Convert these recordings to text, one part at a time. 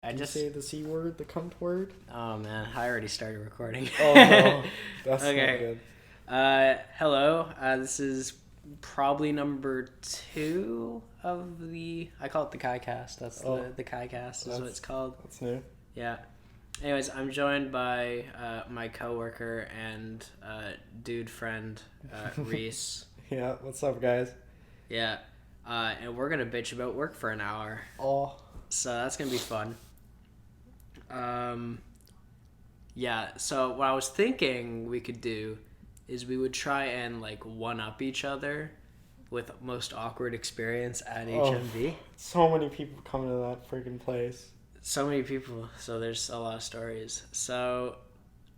Can you say the C word, the cunt word? Oh man, I already started recording. Oh no, that's okay. not good. Hello. This is probably number 2 of the. I call it the Kycast. That's the Kycast is what it's called. That's new. Yeah. Anyways, I'm joined by my coworker and dude friend Reese. Yeah. What's up, guys? Yeah. And we're gonna bitch about work for an hour. Oh. So that's gonna be fun. Yeah, so what I was thinking we could do is we would try and like one up each other with most awkward experience at HMV. So many people come to that freaking place. So many people, so there's a lot of stories. So,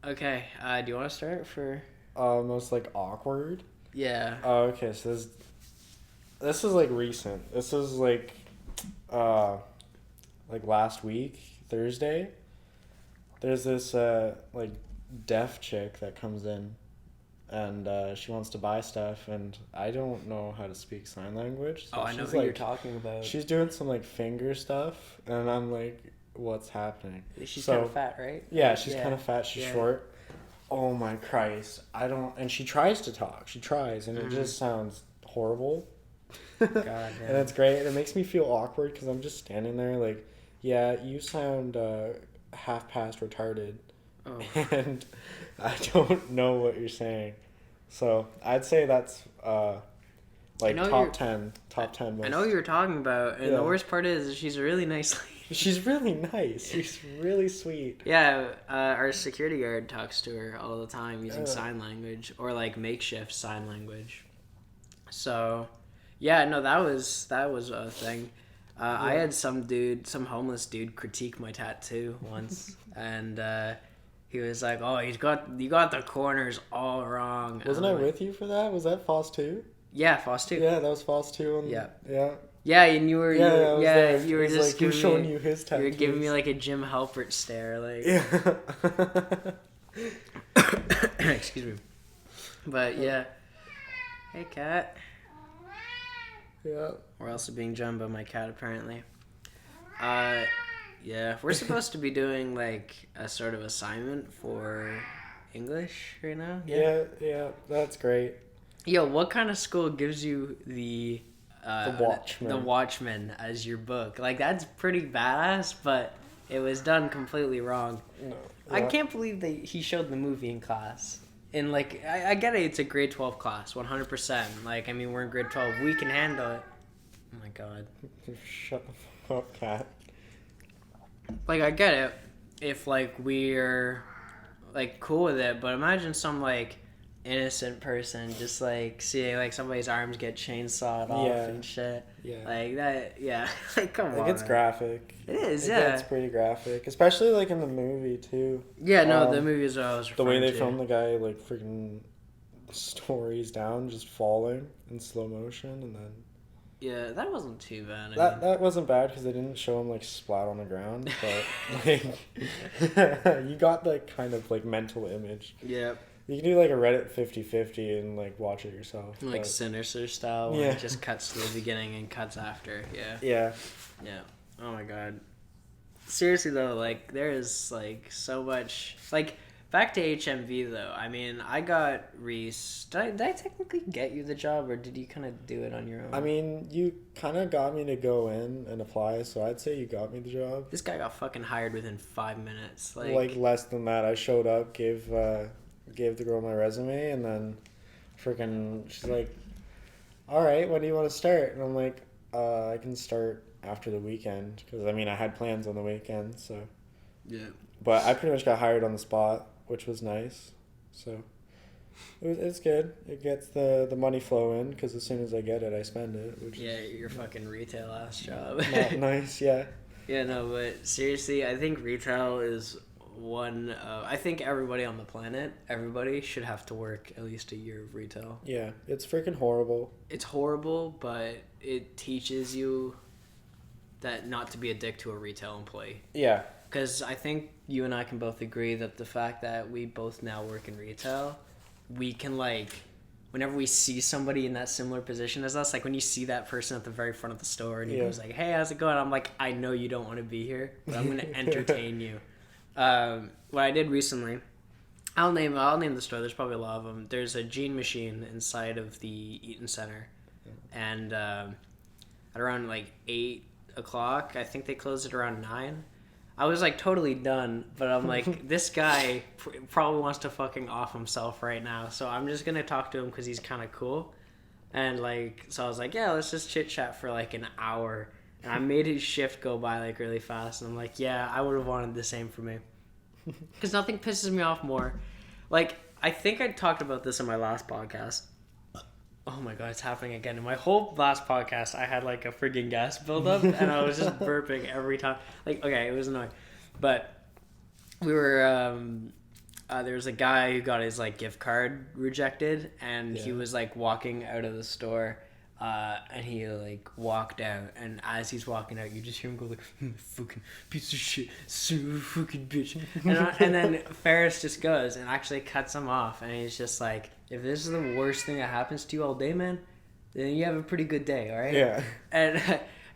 okay, do you want to start for? Most like awkward. Yeah. Oh, okay. So this is like recent. This is like last week, Thursday. There's this like deaf chick that comes in, and she wants to buy stuff, and I don't know how to speak sign language. So I know who you're talking about. She's doing some like finger stuff, and I'm like, what's happening? She's kind of fat, right? Yeah, she's kind of fat. She's short. Oh my Christ! And she tries to talk. She tries, and it just sounds horrible. God damn. And it's great. And it makes me feel awkward because I'm just standing there like, yeah, you sound half past retarded. Oh. And I don't know what you're saying. So I'd say that's like top 10 most. I know what you're talking about, and the worst part is she's a really nice lady. She's really nice. She's really sweet. Yeah, our security guard talks to her all the time using sign language or like makeshift sign language. So, yeah, no, that was a thing. I had some homeless dude critique my tattoo once, and he was like, "Oh, you got the corners all wrong." Wasn't I with you for that? Was that Foss 2? Yeah, Foss 2. Yeah, that was Foss 2. Yeah, and you were you were just like, showing you his tattoos. You were giving me like a Jim Halpert stare, like. Yeah. Excuse me. But yeah. Hey, cat. Yeah. We're also being joined by my cat, apparently. Yeah, we're supposed to be doing like a sort of assignment for English right now. Yeah, that's great. Yo, what kind of school gives you the Watchmen as your book? Like, that's pretty badass, but it was done completely wrong. No, I can't believe that he showed the movie in class. And like, I get it, it's a grade 12 class, 100%. Like, I mean, we're in grade 12, we can handle it. Oh my god. Shut the fuck up, cat. Like, I get it if like we're like cool with it, but imagine some like innocent person just like seeing like somebody's arms get chainsawed off and shit. Yeah. Like that, yeah. Like, come on. It gets graphic. It is, It gets pretty graphic. Especially like in the movie too. Yeah, no, the movie is what I was the way they to. film the guy like freaking stories down, just falling in slow motion, and then yeah, that wasn't too bad. That wasn't bad because they didn't show him like splat on the ground, but like you got like kind of like mental image. Yeah. You can do like a Reddit 50-50 and like watch it yourself. Like Sinister style, where it just cuts to the beginning and cuts after. Yeah. Oh my god. Seriously though, like there is like so much. Like back to HMV though. I mean, I got Reese. Did I technically get you the job, or did you kind of do it on your own? I mean, you kind of got me to go in and apply, so I'd say you got me the job. This guy got fucking hired within 5 minutes. Like less than that. I showed up, gave the girl my resume, and then freaking she's like, all right, when do you want to start? And I'm like, I can start after the weekend, because I mean I had plans on the weekend, so yeah, but I pretty much got hired on the spot, which was nice. So it's good. It gets the money flow in, because as soon as I get it I spend it, which your fucking retail ass job. Not nice. Yeah no, but seriously, I think retail is I think everybody on the planet, everybody should have to work at least a year of retail. Yeah, it's freaking horrible. It's horrible, but it teaches you that not to be a dick to a retail employee. Yeah. Because I think you and I can both agree that the fact that we both now work in retail, we can like whenever we see somebody in that similar position as us, like when you see that person at the very front of the store and he goes like, "Hey, how's it going?" I'm like, "I know you don't want to be here, but I'm gonna entertain you." What I did recently, I'll name the store. There's probably a lot of them. There's a Gene Machine inside of the Eaton Center, and at around like 8 o'clock, I think they closed it around 9. I was like totally done, but I'm like, this guy probably wants to fucking off himself right now, so I'm just gonna talk to him because he's kind of cool, and like, so I was like, yeah, let's just chit chat for like an hour, and I made his shift go by like really fast, and I'm like, yeah, I would have wanted the same for me, because nothing pisses me off more. Like, I think I talked about this in my last podcast. Oh my god, it's happening again. In my whole last podcast, I had like a friggin' gas buildup, and I was just burping every time. Like, okay, it was annoying. But we were, there was a guy who got his like gift card rejected, and he was like walking out of the store, and he like walked out, and as he's walking out, you just hear him go like, fucking piece of shit, fucking bitch. And then Ferris just goes and actually cuts him off, and he's just like, if this is the worst thing that happens to you all day, man, then you have a pretty good day, all right? Yeah. And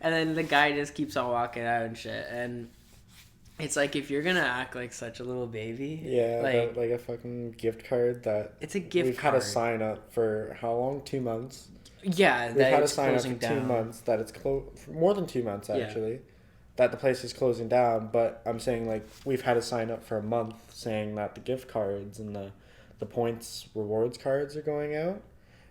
then the guy just keeps on walking out and shit, and it's like, if you're gonna act like such a little baby, like a fucking gift card that it's a gift we've card. had to sign up for how long? 2 months. Yeah, We've that had to it's sign up for closing 2 down. months that it's more than 2 months actually. That the place is closing down, but I'm saying like we've had to sign up for a month saying that the gift cards and the points rewards cards are going out,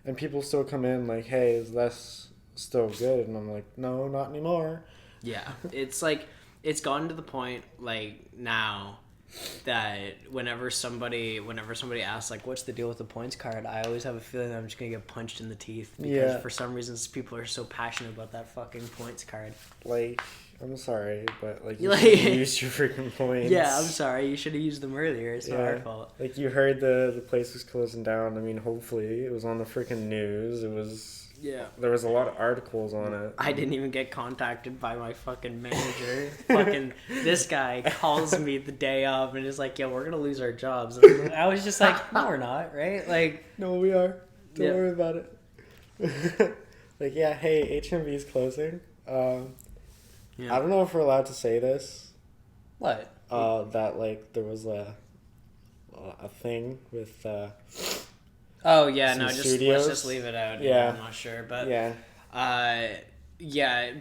and people still come in like, hey, is this still good? And I'm like, no, not anymore. Yeah, it's like, it's gotten to the point like now that whenever somebody asks like, what's the deal with the points card, I always have a feeling that I'm just gonna get punched in the teeth, because for some reason people are so passionate about that fucking points card. Like, I'm sorry, but like, you should've used your freaking points. Yeah, I'm sorry, you should have used them earlier. It's not our fault. Like, you heard the place was closing down. I mean, hopefully it was on the freaking news. It was. Yeah. There was a lot of articles on it. I didn't even get contacted by my fucking manager. Fucking this guy calls me the day of and is like, "Yo, we're gonna lose our jobs." And I was just like, "No, we're not, right?" Like, no, we are. Don't worry about it. Like, yeah, hey, HMV's closing. I don't know if we're allowed to say this. What? That like there was a thing with. Oh yeah, no, studios. let's just leave it out. Yeah, I'm not sure, but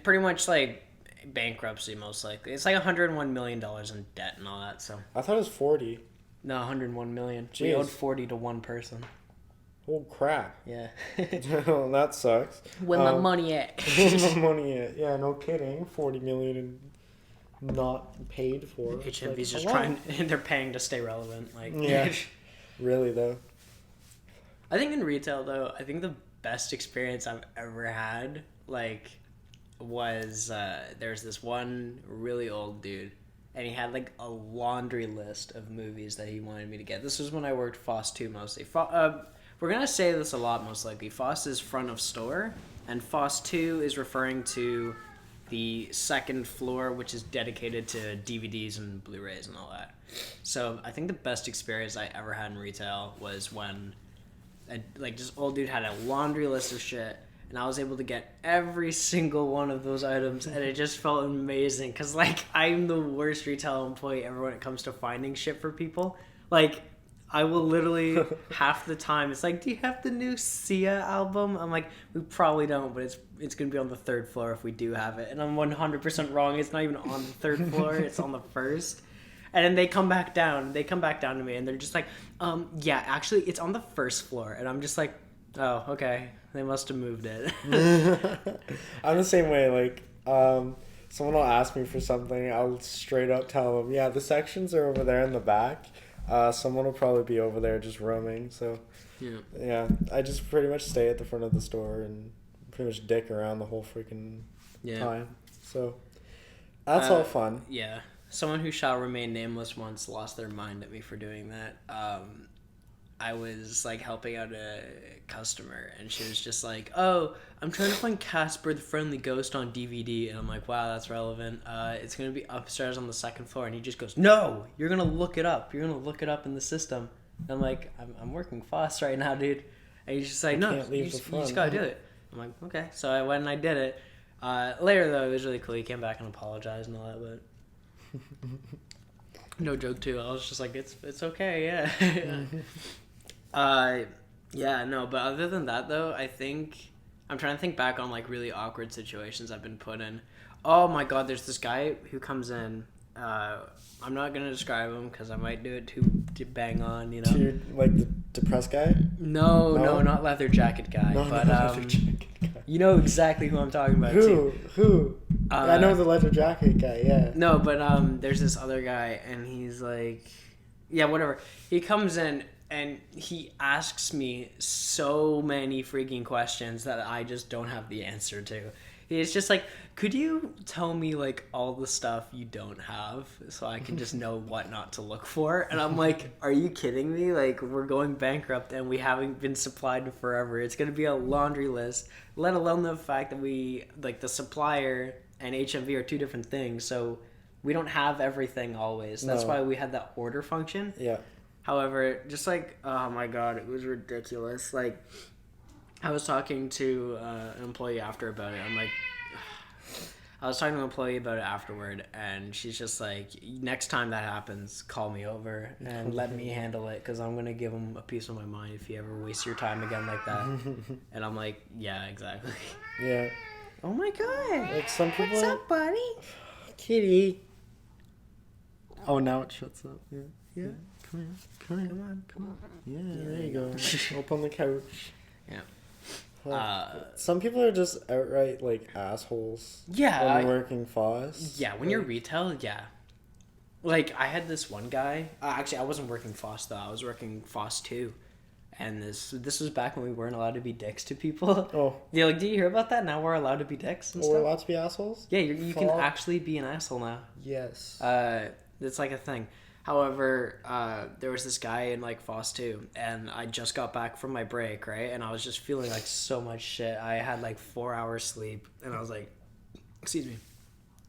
pretty much like bankruptcy most likely. It's like $101 million in debt and all that. So I thought it was 40. No, 101 million. Jeez. We owed 40 to one person. Oh crap! Yeah. That sucks. When the money at? When the money at? Yeah, no kidding. 40 million and not paid for. HMV's just trying. They're paying to stay relevant. Like, yeah. Really though. I think in retail though, I think the best experience I've ever had like was there's this one really old dude, and he had like a laundry list of movies that he wanted me to get. This was when I worked FOSS 2 mostly. We're gonna say this a lot most likely. FOSS is front of store, and FOSS 2 is referring to the second floor, which is dedicated to DVDs and Blu-rays and all that. So I think the best experience I ever had in retail was when this old dude had a laundry list of shit, and I was able to get every single one of those items, and it just felt amazing, because like, I'm the worst retail employee ever when it comes to finding shit for people. Like, I will literally half the time it's like, do you have the new Sia album? I'm like, we probably don't, but it's gonna be on the 3rd floor if we do have it. And I'm 100% wrong. It's not even on the 3rd floor. It's on the 1st. And then they come back down to me, and they're just like, yeah, actually it's on the 1st floor. And I'm just like, oh, okay, they must have moved it. I'm the same way. Like, someone will ask me for something, I'll straight up tell them, yeah, the sections are over there in the back. Someone will probably be over there just roaming. So yeah, I just pretty much stay at the front of the store and pretty much dick around the whole freaking time. So that's all fun. Yeah. Someone who shall remain nameless once lost their mind at me for doing that. I was like helping out a customer, and she was just like, "Oh, I'm trying to find Casper the Friendly Ghost on DVD," and I'm like, "Wow, that's relevant. It's gonna be upstairs on the 2nd floor." And he just goes, "No, you're gonna look it up. You're gonna look it up in the system." And I'm like, "I'm working FOSS right now, dude." And he's just like, no, can't leave you the just front. gotta do it. I'm like, okay. So I went and I did it. Later though, it was really cool. He came back and apologized and all that, but no joke too. I was just like, it's okay, yeah. Yeah, no. But other than that though, I think I'm trying to think back on like really awkward situations I've been put in. Oh my god, there's this guy who comes in. I'm not gonna describe him because I might do it too bang on, you know. To like the depressed guy? No, not leather jacket guy. No, but not leather jacket guy. you know exactly who I'm talking about too. Who? I know the leather jacket guy. Yeah. No, but there's this other guy, and he's like, yeah, whatever. He comes in and he asks me so many freaking questions that I just don't have the answer to. He's just like, could you tell me like all the stuff you don't have so I can just know what not to look for? And I'm like, are you kidding me? Like, we're going bankrupt and we haven't been supplied in forever. It's going to be a laundry list, let alone the fact that we, like, the supplier and HMV are two different things. So we don't have everything always. That's why we had that order function. Yeah. However, just like, oh my God, it was ridiculous. Like, I was talking to an employee after about it. I'm like, I was talking to an employee about it afterward, and she's just like, next time that happens, call me over and let me handle it, because I'm going to give him a piece of my mind if he ever wastes your time again like that. And I'm like, yeah, exactly. Yeah. Oh my God. Like some people. What's up, buddy? Kitty. Oh, now it shuts up. Yeah. Yeah. Come on. Yeah, there you go. Up on the couch. Yeah. Some people are just outright like assholes. Yeah. When working FOSS. Yeah, when you're retail, yeah. Like, I had this one guy. Actually, I wasn't working FOSS though. I was working FOSS 2. And this was back when we weren't allowed to be dicks to people. Oh. Yeah, like, did you hear about that? Now we're allowed to be dicks and stuff. We're allowed to be assholes? Yeah, you can actually be an asshole now. Yes. It's like a thing. However, there was this guy in like FOSS 2, and I just got back from my break, right? And I was just feeling like so much shit. I had like 4 hours sleep, and I was like, excuse me.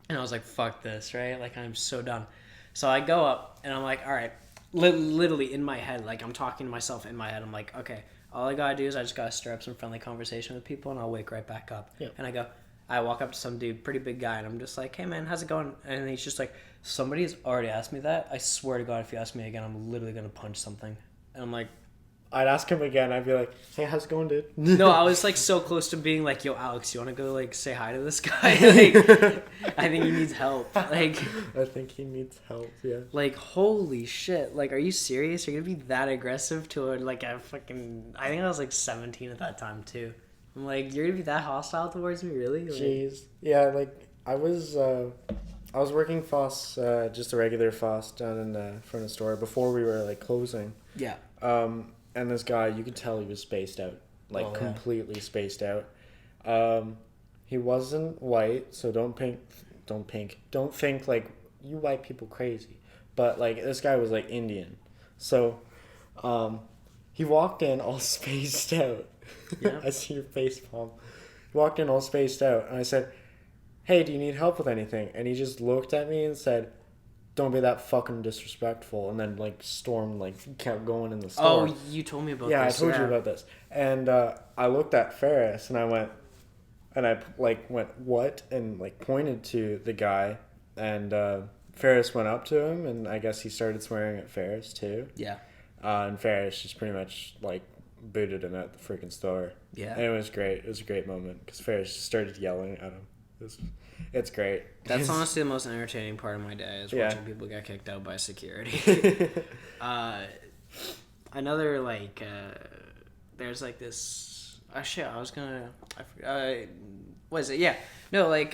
And I was like, fuck this, right? Like, I'm so done. So I go up, and I'm like, all right, literally in my head, like I'm talking to myself in my head. I'm like, okay, all I gotta do is I just gotta stir up some friendly conversation with people, and I'll wake right back up. Yeah. And I walk up to some dude, pretty big guy, and I'm just like, hey man, how's it going? And he's just like, somebody has already asked me that. I swear to God, if you ask me again, I'm literally gonna punch something. And I'm like, I'd ask him again. I'd be like, hey, how's it going, dude? no, I was like so close to being like, yo, Alex, you want to go like say hi to this guy? Like, I think he needs help. Like, I think he needs help. Yeah. like, holy shit! Like, are you serious? You're gonna be that aggressive to a fucking? I think I was like 17 at that time too. I'm like, you're gonna be that hostile towards me, really? Like, Jeez. Yeah, like I was working FOSS, just a regular FOSS down in front of the store before we were like closing. Yeah. And this guy, you could tell he was spaced out, like completely spaced out. He wasn't white, so don't think like you white people crazy. But like this guy was like Indian, so he walked in all spaced out. Yeah. I see your face palm. He walked in all spaced out, and I said, hey, do you need help with anything? And he just looked at me and said, don't be that fucking disrespectful, and then like stormed, like kept going in the store. Oh, you told me about this. Yeah, I this. told you about this. And I looked at Ferris and I went what? And like pointed to the guy, and Ferris went up to him, and I guess he started swearing at Ferris too. Yeah. And Ferris just pretty much like booted him out the freaking store. Yeah. And it was great. It was a great moment because Ferris just started yelling at him. It's great. That's honestly the most entertaining part of my day is watching people get kicked out by security. Another like there's like this shit I was gonna what is it? Yeah. No, like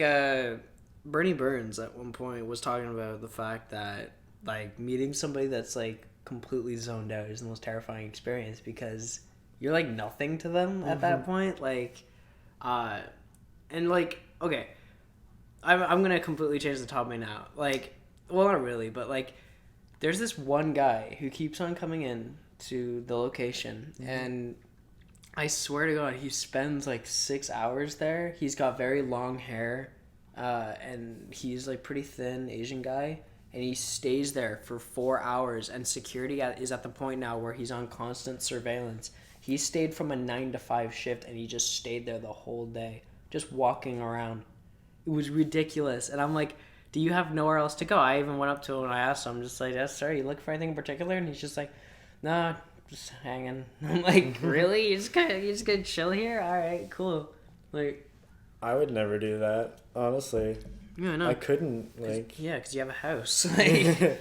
Bernie Burns at one point was talking about the fact that like meeting somebody that's like completely zoned out is the most terrifying experience because you're like nothing to them at that point. Like and like okay, I'm gonna completely change the topic now. Like, well, not really, but like, there's this one guy who keeps on coming in to the location, and I swear to God, he spends like 6 hours there. He's got very long hair, and he's like pretty thin Asian guy, and he stays there for 4 hours. And security is at the point now where he's on constant surveillance. He stayed from a 9 to 5 shift, and he just stayed there the whole day, just walking around. It was ridiculous, and I'm like, do you have nowhere else to go? I even went up to him and I asked him, just like, yes, sir, you looking for anything in particular? And he's just like, nah, just hanging. I'm like, really? You just gonna chill here? All right, cool. Like, I would never do that, honestly. yeah, no, I couldn't, like... yeah, because you have a house. Like,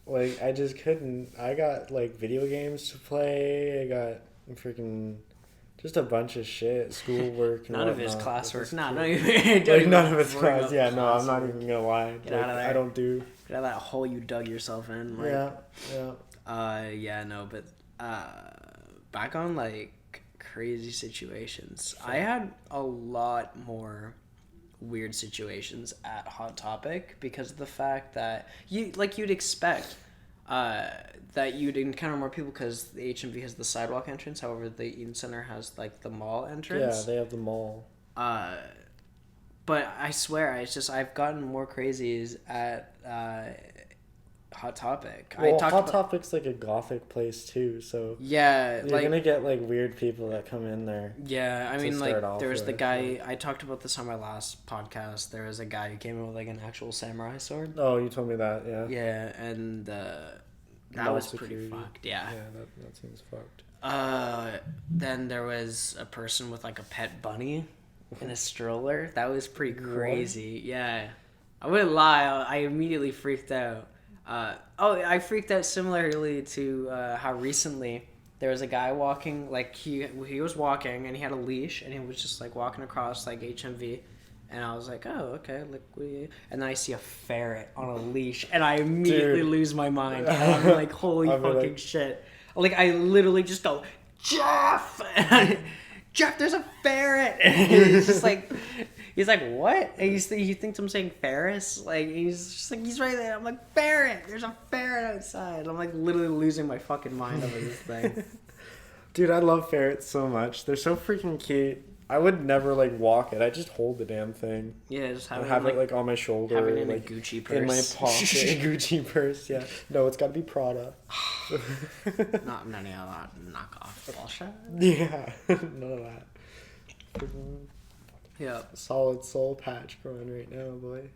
like, I just couldn't. I got, like, video games to play. I got freaking... just a bunch of shit, schoolwork and none whatnot. of his classwork. Nah, not even. like, none of his class. Yeah, no, I'm not even gonna lie. Get like, out of there. I don't do. Get out of that hole you dug yourself in. Like, Yeah. yeah, no, but back on like crazy situations. I had a lot more weird situations at Hot Topic because of the fact that you'd expect that you'd encounter more people because the HMV has the sidewalk entrance. However, the Eaton Center has like the mall entrance. Yeah, they have the mall. But I swear, I've gotten more crazies at Hot Topic. Well, Hot Topic's like a gothic place too, so yeah, you're gonna get like weird people that come in there. Yeah, I mean, like there was the guy so. I talked about this on my last podcast. There was a guy who came in with like an actual samurai sword. Oh, you told me that, yeah. Yeah, and that was pretty fucked. Yeah. Yeah, that seems fucked. Then there was a person with like a pet bunny in a stroller. That was pretty crazy. What? Yeah, I wouldn't lie. I immediately freaked out. I freaked out similarly to how recently there was a guy walking, like he was walking and he had a leash and he was just like walking across like HMV, and I was like, oh, okay, like, and then I see a ferret on a leash and I immediately lose my mind. And I'm like, holy fucking shit! Like I literally just go, Jeff, Jeff, there's a ferret. And it's just like. He's like, what? And he thinks I'm saying Ferris. Like, he's just like, he's right there. I'm like, ferret. There's a ferret outside. I'm like literally losing my fucking mind over this thing. Dude, I love ferrets so much. They're so freaking cute. I would never like walk it. I just hold the damn thing. Yeah, just have it like on my shoulder. Have it in like, a Gucci purse. In my pocket. Gucci purse, yeah. No, it's gotta be Prada. Not none of that knockoff bullshit. Yeah, none of that. Yeah. Solid soul patch growing right now, boy.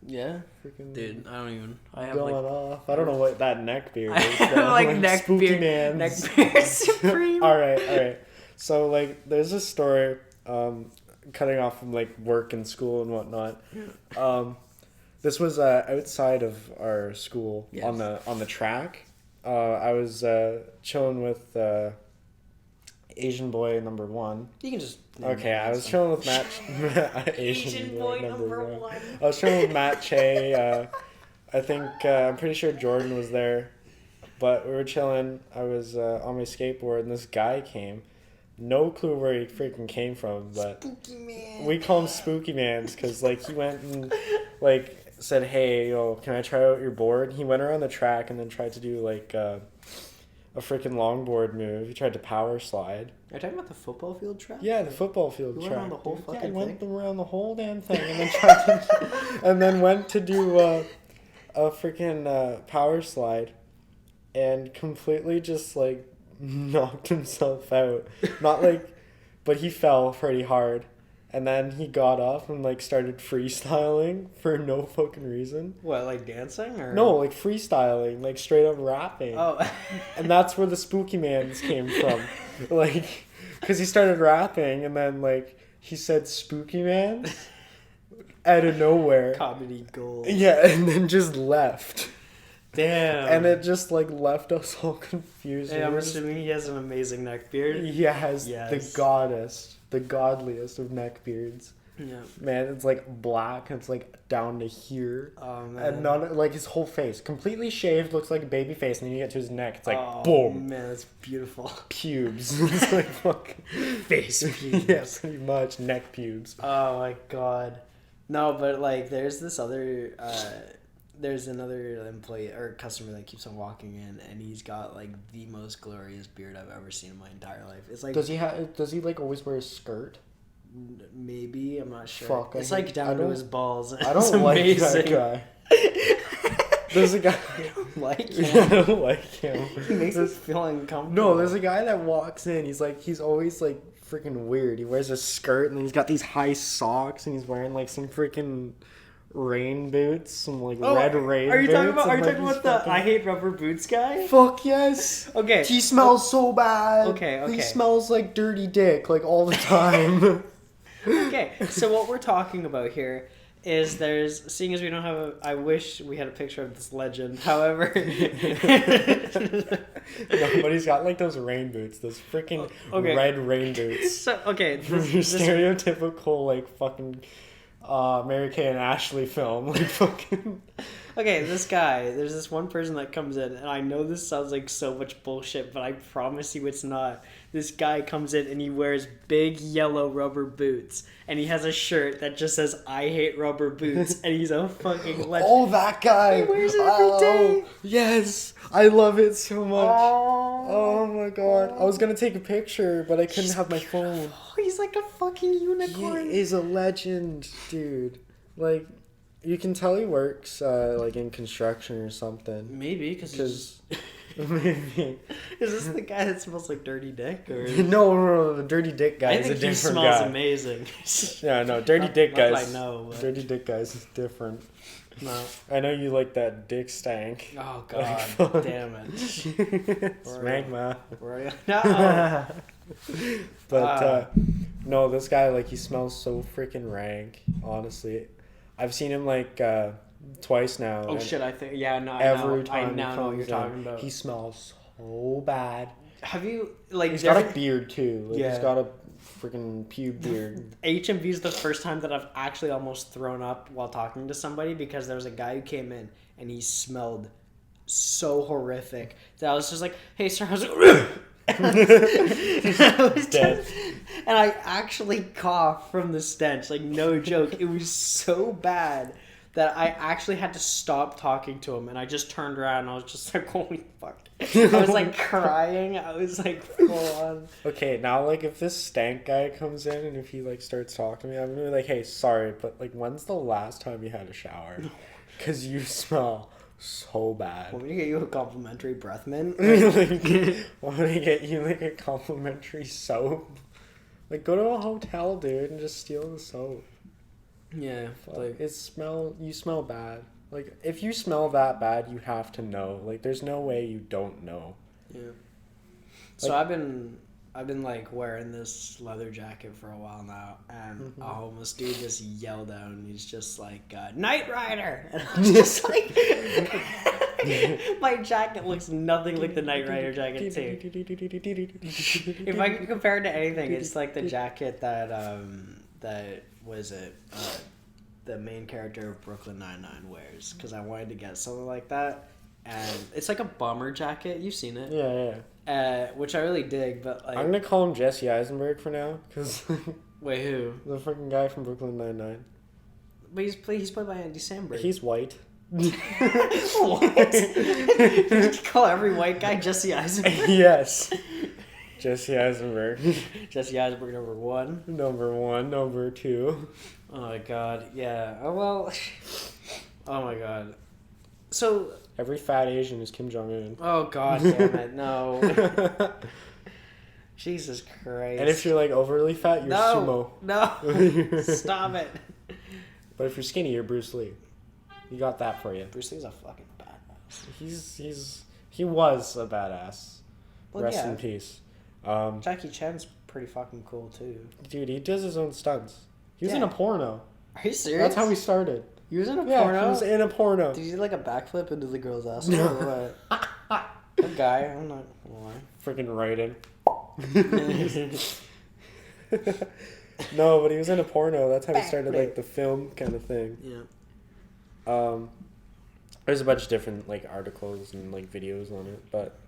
Yeah. Freaking dude, I don't even. I have going like, off. I don't know what that neck beard I is. have like neck spooky beard. man. Neck beard supreme. All right. So like, there's a story. Cutting off from like work and school and whatnot. This was outside of our school. Yes. on the track. I was chilling with Asian boy number 1. You can just okay. I was chilling with Matt. Asian boy number one. I was chilling with Matt Che. I think I'm pretty sure Jordan was there, but we were chilling. I was on my skateboard and this guy came. No clue where he freaking came from, but Spooky Man. We call him Spooky Mans because like he went and like said, "Hey, can I try out your board?" He went around the track and then tried to do like a freaking longboard move. He tried to power slide. Are you talking about the football field track? Yeah, the football field track. Went around the whole fucking thing? Went around the whole damn thing and then tried to, and then went to do a freaking power slide, and completely just like knocked himself out. Not like, but he fell pretty hard. And then he got up and like started freestyling for no fucking reason. What, like dancing or? No, like freestyling, like straight up rapping. Oh. And that's where the Spooky Mans came from. Like, because he started rapping and then like he said Spooky Mans out of nowhere. Comedy gold. Yeah, and then just left. Damn. And it just like left us all confused. Hey, I'm assuming he has an amazing neck beard. He has the godliest of neck beards. Yeah. Man, it's like black. It's like down to here. Oh man. And not like his whole face, completely shaved, looks like a baby face, and then you get to his neck, it's like Oh boom. man, that's beautiful. Pubes. It's like fucking face pubes. Yeah, pretty much neck pubes. Oh my god. No, but like there's this other there's another employee or customer that keeps on walking in, and he's got like the most glorious beard I've ever seen in my entire life. It's like, does he like always wear a skirt? Maybe, I'm not sure. Fuck, it's like down to his balls. I don't like that guy. There's a guy. I don't like I him. don't like him. He makes me feel uncomfortable. No, there's a guy that walks in. He's always like freaking weird. He wears a skirt and then he's got these high socks and he's wearing like some freaking rain boots, some like red rain boots. Are you talking about the fucking... I hate rubber boots guy? Fuck yes. Okay. He smells so bad. Okay. He smells like dirty dick like all the time. Okay, so what we're talking about here is seeing as we don't have I wish we had a picture of this legend. However, no, but he's got like those rain boots, those freaking red rain boots. So Stereotypical like fucking Mary Kay and Ashley film, like fucking. Okay, this guy, there's this one person that comes in, and I know this sounds like so much bullshit, but I promise you it's not. This guy comes in and he wears big yellow rubber boots, and he has a shirt that just says, I hate rubber boots, and he's a fucking legend. Oh, that guy! He wears it every day! Yes! I love it so much. Oh my god. I was gonna take a picture, but I couldn't have my phone. He's like a fucking unicorn. He is a legend, dude. Like, you can tell he works like in construction or something. Maybe, because maybe. Is this the guy that smells like dirty dick? Or... No, the dirty dick guy is a different guy. He smells amazing. Yeah, no, dirty dick guys. I know. But... Dirty dick guys is different. No. I know you like that dick stank. Oh god, damn it. Smegma. No. But no, this guy like he smells so freaking rank. Honestly, I've seen him like twice now. Oh shit! I think yeah. Every time I now know what you're talking about. He smells so bad. Have you like? He's got a beard too. Like, yeah. He's got a freaking pube beard. HMV is the first time that I've actually almost thrown up while talking to somebody because there was a guy who came in and he smelled so horrific that I was just like, "Hey sir, how's it?" And I was dead. And I actually coughed from the stench. Like no joke, it was so bad that I actually had to stop talking to him, and I just turned around and I was just like, "Holy fuck!" I was like crying. I was like full on. Okay, now like if this stank guy comes in and if he like starts talking to me, I'm gonna be like, "Hey, sorry, but like when's the last time you had a shower? Because you smell so bad." Want me to get you a complimentary breath mint? Want me to get you like a complimentary soap? Like go to a hotel, dude, and just steal the soap. Yeah, like you smell bad. Like if you smell that bad, you have to know. Like there's no way you don't know. Yeah. So I've been like wearing this leather jacket for a while now, and a homeless dude just yelled out, and he's just like, "Knight Rider!" And I was just like, my jacket looks nothing like the Knight Rider jacket too. If I could compare it to anything, it's like the jacket that the main character of Brooklyn Nine-Nine wears, because I wanted to get something like that, and it's like a bomber jacket. You've seen it, yeah. Which I really dig, but like I'm gonna call him Jesse Eisenberg for now, because wait, who? The freaking guy from Brooklyn Nine-Nine. But he's played by Andy Samberg. He's white. What? Did you call every white guy Jesse Eisenberg? Yes. Jesse Eisenberg. Jesse Eisenberg number 1. Number 1, number 2. Oh my god, yeah. Oh well. Oh my god. So every fat Asian is Kim Jong-un. Oh god damn it, no. Jesus Christ. And if you're like overly fat, you're sumo. No. Stop it. But if you're skinny, you're Bruce Lee. You got that for you. Bruce Lee's a fucking badass. He was a badass. Well, Rest in peace. Jackie Chan's pretty fucking cool too. Dude, he does his own stunts. He was in a porno. Are you serious? That's how he started. He was in a porno? He was in a porno. Did he do like a backflip into the girl's ass? Or what? That guy, I'm not gonna lie. Freaking writing. No, but he was in a porno. That's how he started like the film kind of thing. Yeah. There's a bunch of different like articles and like videos on it, but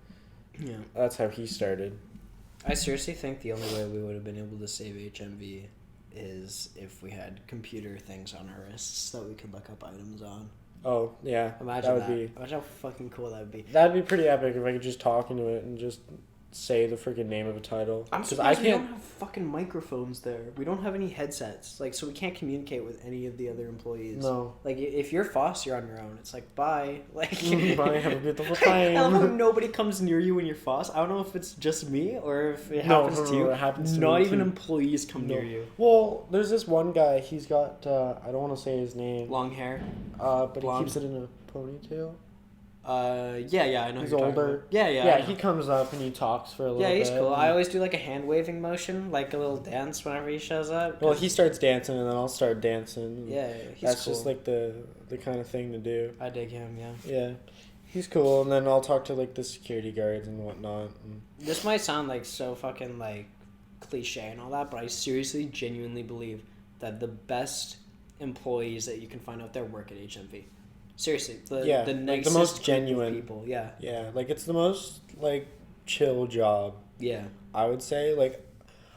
yeah, that's how he started. I seriously think the only way we would have been able to save HMV is if we had computer things on our wrists that we could look up items on. Oh yeah, imagine that would be. Imagine how fucking cool that would be. That'd be pretty epic if I could just talk into it and just say the freaking name of a title. I'm surprised we don't have fucking microphones there. We don't have any headsets, like, so we can't communicate with any of the other employees. No. Like, if you're Foss, you're on your own. It's like, bye. Like, bye, have a beautiful time. I love how nobody comes near you when you're Foss. I don't know if it's just me or if it happens to you. It happens to Not me even too. employees come near you. Well, there's this one guy. He's got I don't want to say his name. Long hair. But blonde. he keeps it in a ponytail. Yeah, I know. He's who you're talking older. about. Yeah. Yeah, he comes up and he talks for a little bit. Yeah, he's cool. I always do like a hand waving motion, like a little dance whenever he shows up. Well, he starts dancing and then I'll start dancing. Yeah, he's That's cool. just like the kind of thing to do. I dig him, yeah. Yeah, he's cool. And then I'll talk to like the security guards and whatnot. And... This might sound like so fucking like cliche and all that, but I seriously, genuinely believe that the best employees that you can find out there work at HMV. Seriously, the nicest, the most group of genuine people. Yeah, yeah, like it's the most like chill job. yeah. I would say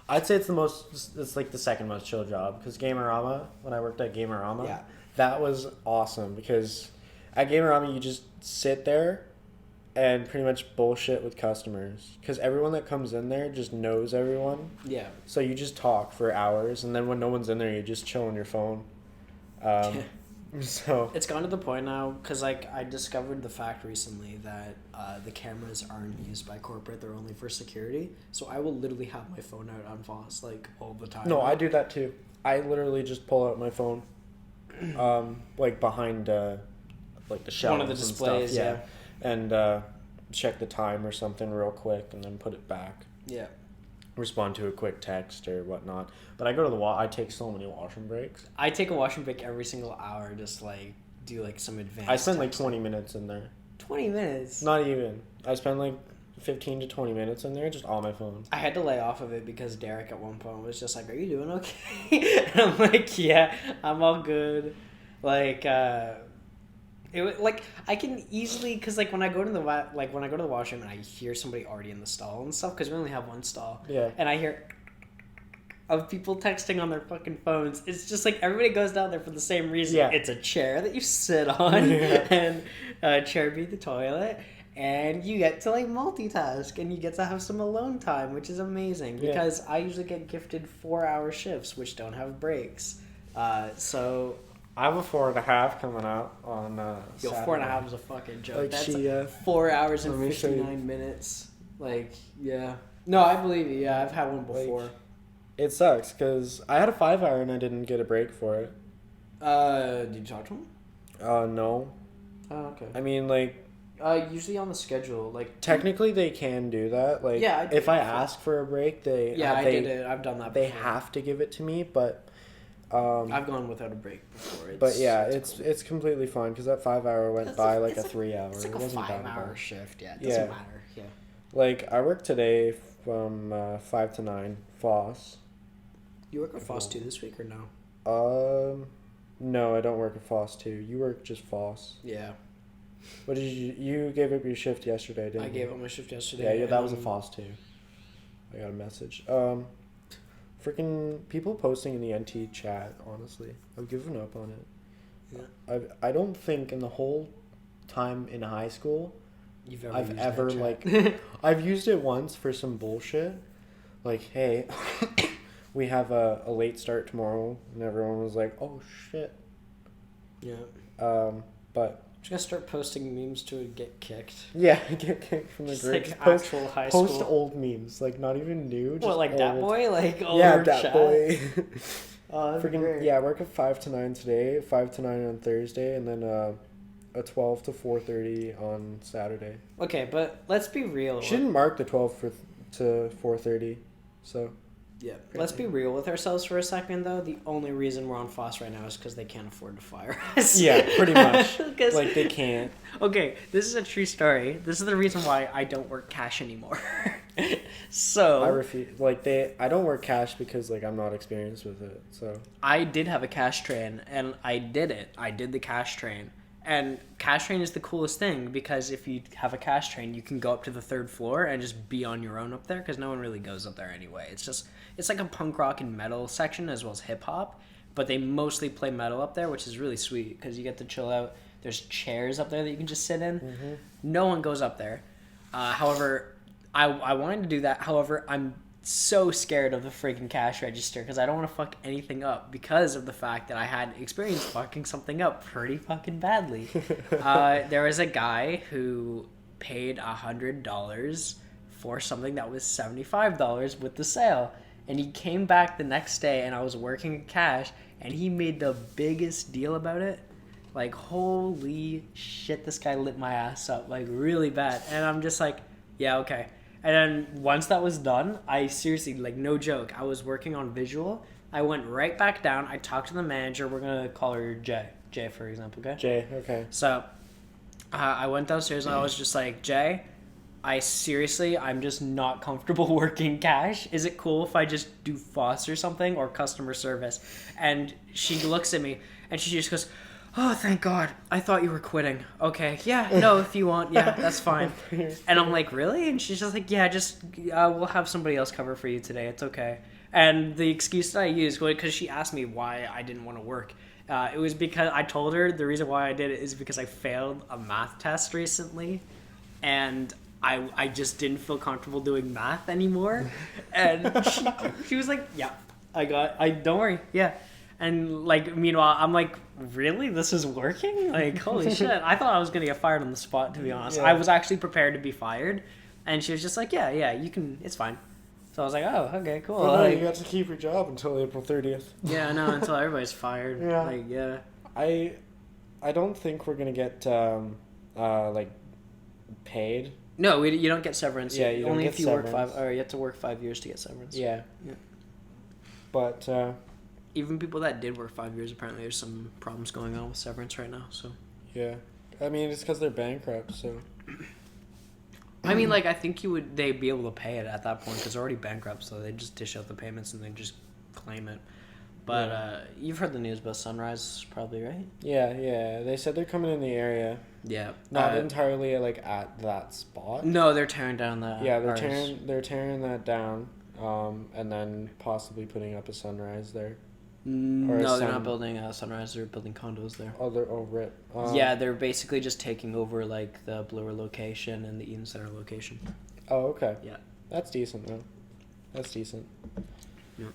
I'd say it's the most. It's like the second most chill job because Gamerama. When I worked at Gamerama, Yeah. that was awesome because at Gamerama you just sit there and pretty much bullshit with customers because everyone that comes in there just knows everyone. Yeah. So you just talk for hours and then when no one's in there, you just chill on your phone. So It's gone to the point now because like I discovered the fact recently that the cameras aren't used by corporate; they're only for security. So I will literally have my phone out on Foss like all the time. no, I do that too. I literally just pull out my phone, like behind like the shelves. One of the displays, and stuff. And check the time or something real quick, and then put it back. Yeah. Respond to a quick text or whatnot. But I go to the I take so many washroom breaks. I take a washroom break every single hour, just like do like some advanced. I spend like texting. 20 minutes in there. 20 minutes. Not even. I spend like 15 to 20 minutes in there just on my phone. I had to lay off of it because Derek at one point was just like, "Are you doing okay?" And I'm like, "Yeah, I'm all good." Like, like I can easily because like when I go to the washroom and I hear somebody already in the stall and stuff because we only have one stall. Yeah. And I hear of people texting on their fucking phones. It's just like everybody goes down there for the same reason. Yeah. It's a chair that you sit on and a chair beneath the toilet. And you get to like multitask and you get to have some alone time, which is amazing because I usually get gifted 4-hour shifts, which don't have breaks. So I have a 4.5 coming out on yo, Saturday. 4.5 is a fucking joke. Like That's 4 hours and let me show you. 59 minutes. Like, yeah. No, I believe you. Yeah, I've had one before. Like, it sucks because I had a 5-hour and I didn't get a break for it. Did you talk to him? No. Oh, okay. I mean, like, Usually on the schedule, like technically they can do that. Like, Yeah, I did if I it before. ask for a break, they I did it. I've done that. They before. have to give it to me, but I've gone without a break before. but yeah, cool. it's completely fine because that 5-hour went It's by a- like a it's 3-hour. It's like It a wasn't bad at 5-hour all. shift. Yeah, it doesn't Yeah. matter. Yeah. Like I worked today from 5 to 9, Foss. You work with Foss 2 this week or no? No, I don't work at Foss 2. You work just Foss. Yeah. What did you gave up your shift yesterday, didn't you? I gave up my shift yesterday. Yeah, that was a Foss 2. I got a message. Freaking people posting in the NT chat, honestly. I've given up on it. Yeah. I don't think in the whole time in high school I've ever that like chat. I've used it once for some bullshit. Like, hey, we have a late start tomorrow, and everyone was like, "Oh shit." Yeah. But Just gonna start posting memes to get kicked. yeah, get kicked from the Just group. like Post actual high post school. old memes, like not even new. Just What, like old. that boy? Like all Yeah, over that chat? boy. Oh, that's Freaking great. yeah, I work at 5 to 9 today, 5 to 9 on Thursday, and then a 12 to 4:30 on Saturday. Okay, but let's be real. She didn't mark the 12 to 4:30, so Yeah. Let's be real with ourselves for a second, though. The only reason we're on Foss right now is because they can't afford to fire us. yeah, pretty much. 'Cause- Like they can't. Okay, this is a true story. This is the reason why I don't work cash anymore. So I refuse. Like I don't work cash because like I'm not experienced with it. So I did have a cash train, and I did it. I did the cash train. And cash train is the coolest thing because if you have a cash train, you can go up to the 3rd floor and just be on your own up there because no one really goes up there anyway. It's like a punk rock and metal section as well as hip hop, but they mostly play metal up there, which is really sweet because you get to chill out. There's chairs up there that you can just sit in. Mm-hmm. No one goes up there. However, I wanted to do that. However, I'm so scared of the freaking cash register because I don't want to fuck anything up because of the fact that I had experience fucking something up pretty fucking badly. There was a guy who paid $100 for something that was $75 with the sale, and he came back the next day, and I was working at cash, and he made the biggest deal about it. Like, holy shit, this guy lit my ass up, like, really bad. And I'm just like, yeah, okay. And then once that was done, I seriously, like, no joke, I was working on visual. I went right back down. I talked to the manager. We're going to call her Jay. Jay, for example, okay? Jay, okay. So, I went downstairs and I was just like, Jay, I'm just not comfortable working cash. Is it cool if I just do FOSS or something or customer service? And she looks at me and she just goes, oh, thank God. I thought you were quitting. Okay. Yeah, no, if you want. Yeah, that's fine. And I'm like, really? And she's just like, yeah, just we'll have somebody else cover for you today. It's okay. And the excuse that I used, because she asked me why I didn't want to work. It was because I told her the reason why I did it is because I failed a math test recently. And I just didn't feel comfortable doing math anymore. And she was like, yeah, don't worry. Yeah. And, like, meanwhile, I'm like, really? This is working? Like, holy shit. I thought I was going to get fired on the spot, to be honest. Yeah. I was actually prepared to be fired. And she was just like, yeah, you can, it's fine. So I was like, oh, okay, cool. Well, no, like, you got to keep your job until April 30th. Yeah, I know, until everybody's fired. Yeah. Like, yeah. I don't think we're going to get, like, paid. No, you don't get severance. Yeah, you don't only get if you severance. you have to work 5 years to get severance. Yeah. Yeah. But, even people that did work 5 years, apparently there's some problems going on with severance right now, so. yeah. I mean, it's because they're bankrupt, so. I mean, like, I think they'd be able to pay it at that point because they're already bankrupt, so they just dish out the payments and then just claim it. But you've heard the news about Sunrise, probably, right? Yeah. They said they're coming in the area. Yeah. Not entirely, like, at that spot. No, they're tearing down that. Yeah, they're tearing that down, and then possibly putting up a Sunrise there. No, they're not building Sunrise. They're building condos there. Rip. Yeah, they're basically just taking over, like, the Bloor location and the Eden Center location. Oh, okay. Yeah. That's decent, though. That's decent. Yeah.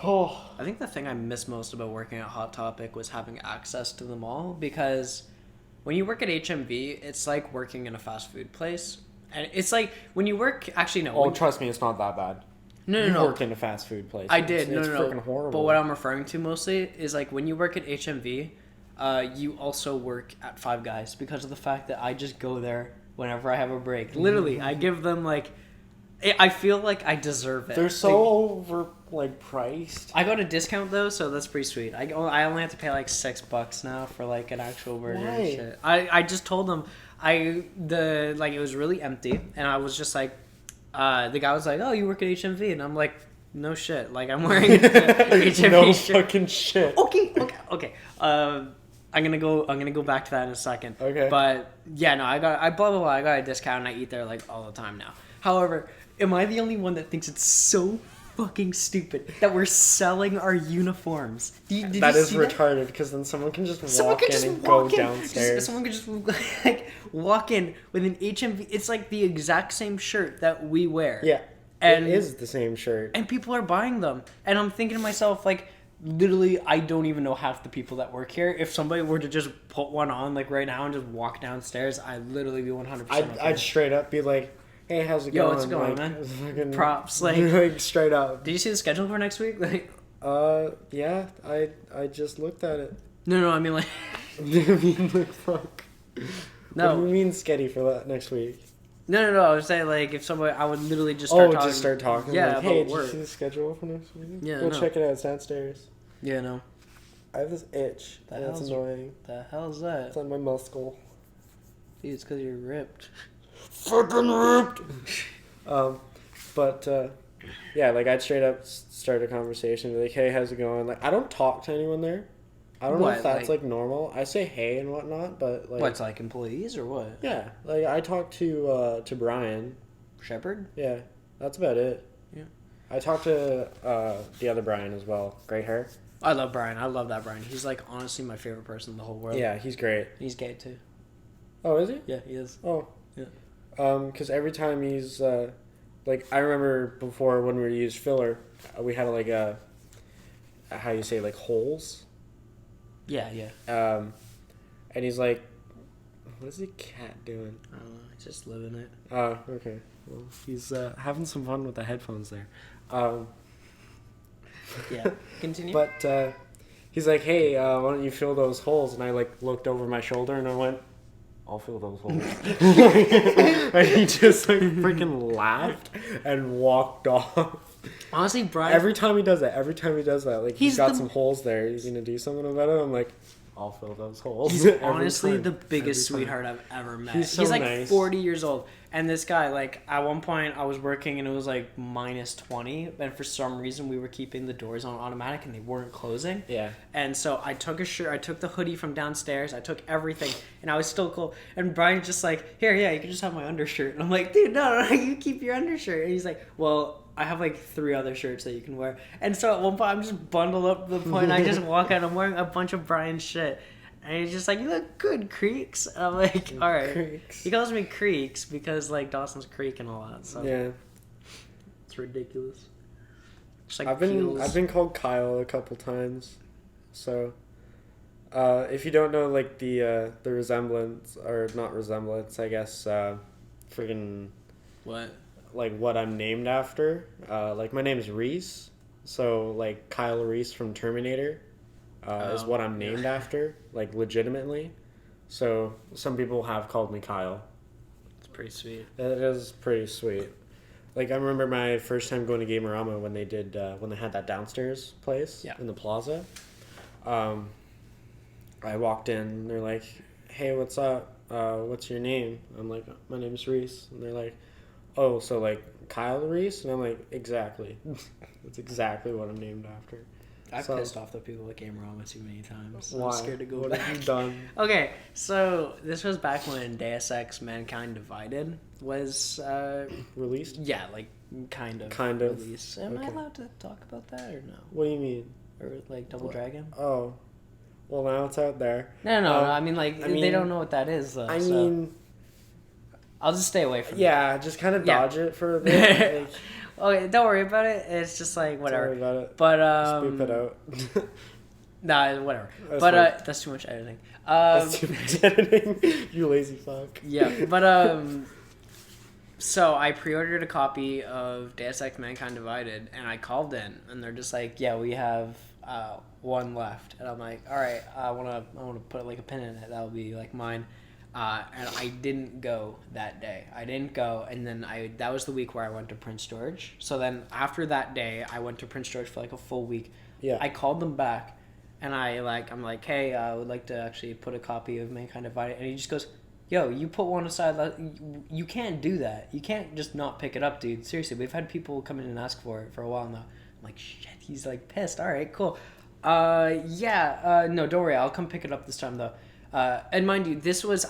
Oh. I think the thing I miss most about working at Hot Topic was having access to the mall, because when you work at HMV, it's like working in a fast food place. And it's like, when you work... Actually, no. Oh, trust me, it's not that bad. No. You worked in a fast food place. I did. It's No. freaking horrible. But what I'm referring to mostly is, like, when you work at HMV, you also work at Five Guys because of the fact that I just go there whenever I have a break. Literally, I give them, like... I feel like I deserve it. They're so priced. I got a discount, though, so that's pretty sweet. I only have to pay, like, $6 now for, like, an actual burger and shit. I just told them... it was really empty, and I was just like... the guy was like, "Oh, you work at HMV," and I'm like, "No shit, like I'm wearing HMV no shirt." Fucking shit. Okay. I'm gonna go back to that in a second. Okay. But yeah, no, I got a discount, and I eat there like all the time now. However, am I the only one that thinks it's so fucking stupid that we're selling our uniforms? Did that you is see retarded, because then someone can just walk in and go downstairs. Someone could just like walk in with an HMV. It's like the exact same shirt that we wear. Yeah, and it is the same shirt. And people are buying them. And I'm thinking to myself, like, literally, I don't even know half the people that work here. If somebody were to just put one on, like, right now and just walk downstairs, I'd literally be 100%. I'd straight up be like, "Hey, how's it going? Yo, what's going, like, man? Fucking, Props, like, like straight up." Did you see the schedule for next week? Like, yeah, I just looked at it. No, I mean, like, I mean, like, fuck. No. What do you mean sketty for that next week? No. I was saying, like, if somebody, I would literally just start talking. Just start talking. Yeah, like, hey, about did work. you see the schedule for next week? Yeah, Go no. check it out. It's downstairs. Yeah, no. I have this itch. The That's hell's- annoying. The hell's that? It's on my muscle. Dude, it's because you're ripped. Fucking ripped. Yeah, like I'd straight up start a conversation, be like, "Hey, how's it going?" Like, I don't talk to anyone there. I don't know What, if that's like- like normal. I say hey and whatnot, but like, What's, like, employees or what? yeah, like I talked to Brian. Shepherd? Yeah, that's about it. Yeah. I talked to the other Brian as well. Great hair. I love Brian. I love that Brian. He's, like, honestly my favorite person in the whole world. Yeah, he's great. He's gay, too. Oh, is he? Yeah, he is. Oh. Yeah. Because every time he's like, I remember before when we used filler, we had like how you say, like, holes. Yeah, yeah. And he's like, what is the cat doing? I don't know. He's just living it. Oh, okay. Well, he's having some fun with the headphones there. Yeah. Continue. But he's like, hey, why don't you fill those holes? And I, like, looked over my shoulder and I went, I'll fill those holes. And he just, like, freaking laughed and walked off. Honestly, Brian... Every time he does that, like, he's got some holes there. He's going to do something about it. I'm like, I'll fill those holes. He's honestly the biggest sweetheart I've ever met. He's like nice. 40 years old. And this guy, like, at one point I was working and it was like minus 20. And for some reason we were keeping the doors on automatic and they weren't closing. Yeah. And so I took a shirt, I took the hoodie from downstairs, I took everything, and I was still cold. And Brian's just like, here, yeah, you can just have my undershirt. And I'm like, dude, no, you keep your undershirt. And he's like, well, I have like 3 other shirts that you can wear. And so at one point I'm just bundled up to the point I just walk out, I'm wearing a bunch of Brian's shit. And he's just like, you look good, Creeks. And I'm like, all right. Creeks. He calls me Creeks because, like, Dawson's Creek and all that. So Yeah. it's ridiculous. Just like I've been called Kyle a couple times. So, if you don't know, like, the resemblance, or not resemblance, I guess, freaking... What? Like, what I'm named after. Like, my name is Reese. So, like, Kyle Reese from Terminator. Is what I'm named after, like, legitimately. So some people have called me Kyle. It's pretty sweet. It is pretty sweet. Like, I remember my first time going to Gamerama when they did when they had that downstairs place in the plaza. I walked in. They're like, "Hey, what's up? What's your name?" I'm like, "My name's Reese." And they're like, "Oh, so like Kyle Reese?" And I'm like, "Exactly. That's exactly what I'm named after." I've pissed off the people at Gamerama too many times. Why? I'm scared to go what back. Have you done? Okay, so this was back when Deus Ex Mankind Divided was Released? Yeah, like kind of released. Am I allowed to talk about that or no? What do you mean? Or like Double Dragon? Oh, well, now it's out there. No. I mean, like, they don't know what that is though. I mean, I'll just stay away from it. Yeah, just kind of dodge it for a bit. Like, okay, don't worry about it. It's just like whatever. Don't worry about it. But Spoop it out. Nah, whatever. That's that's too much editing. That's too much editing. You lazy fuck. Yeah, but so I pre-ordered a copy of Deus Ex Mankind Divided, and I called in, and they're just like, "Yeah, we have one left," and I'm like, "All right, I wanna put like a pin in it. That'll be like mine." And I didn't go that day. I didn't go, and then that was the week where I went to Prince George. So then after that day, I went to Prince George for like a full week. Yeah. I called them back, and I'm like, "Hey, I would like to actually put a copy of Mankind Divided," and he just goes, "Yo, you put one aside. You can't do that. You can't just not pick it up, dude. Seriously, we've had people come in and ask for it for a while now." I'm like, "Shit." He's like pissed. All right, cool. No, don't worry. I'll come pick it up this time though. And mind you,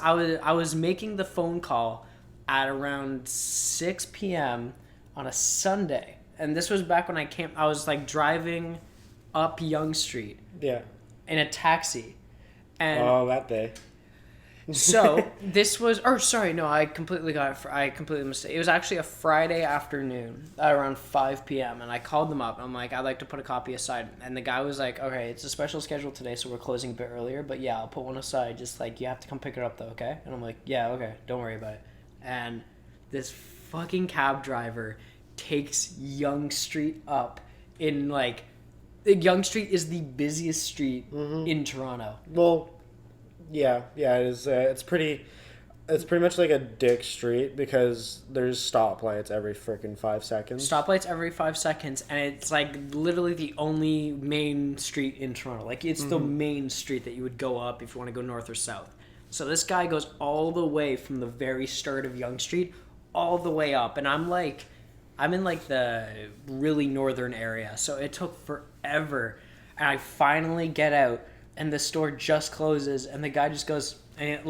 I was making the phone call at around 6 p.m. on a Sunday, and this was back when I was like driving up Yonge Street. Yeah. In a taxi, and that day. so this was, I completely mistaken. It was actually a Friday afternoon at around 5 p.m. and I called them up. I'm like, I'd like to put a copy aside, and the guy was like, okay, it's a special schedule today, so we're closing a bit earlier, but yeah, I'll put one aside. Just like, you have to come pick it up though, okay? And I'm like, yeah, okay, don't worry about it. And this fucking cab driver takes Yonge Street up in like, Yonge Street is the busiest street in Toronto. Well, yeah, it is. It's pretty much like a dick street because there's stoplights every freaking 5 seconds. Stoplights every 5 seconds, and it's like literally the only main street in Toronto. Like, it's the main street that you would go up if you want to go north or south. So this guy goes all the way from the very start of Yonge Street all the way up, and I'm in like the really northern area, so it took forever, and I finally get out, and the store just closes, and the guy just goes, and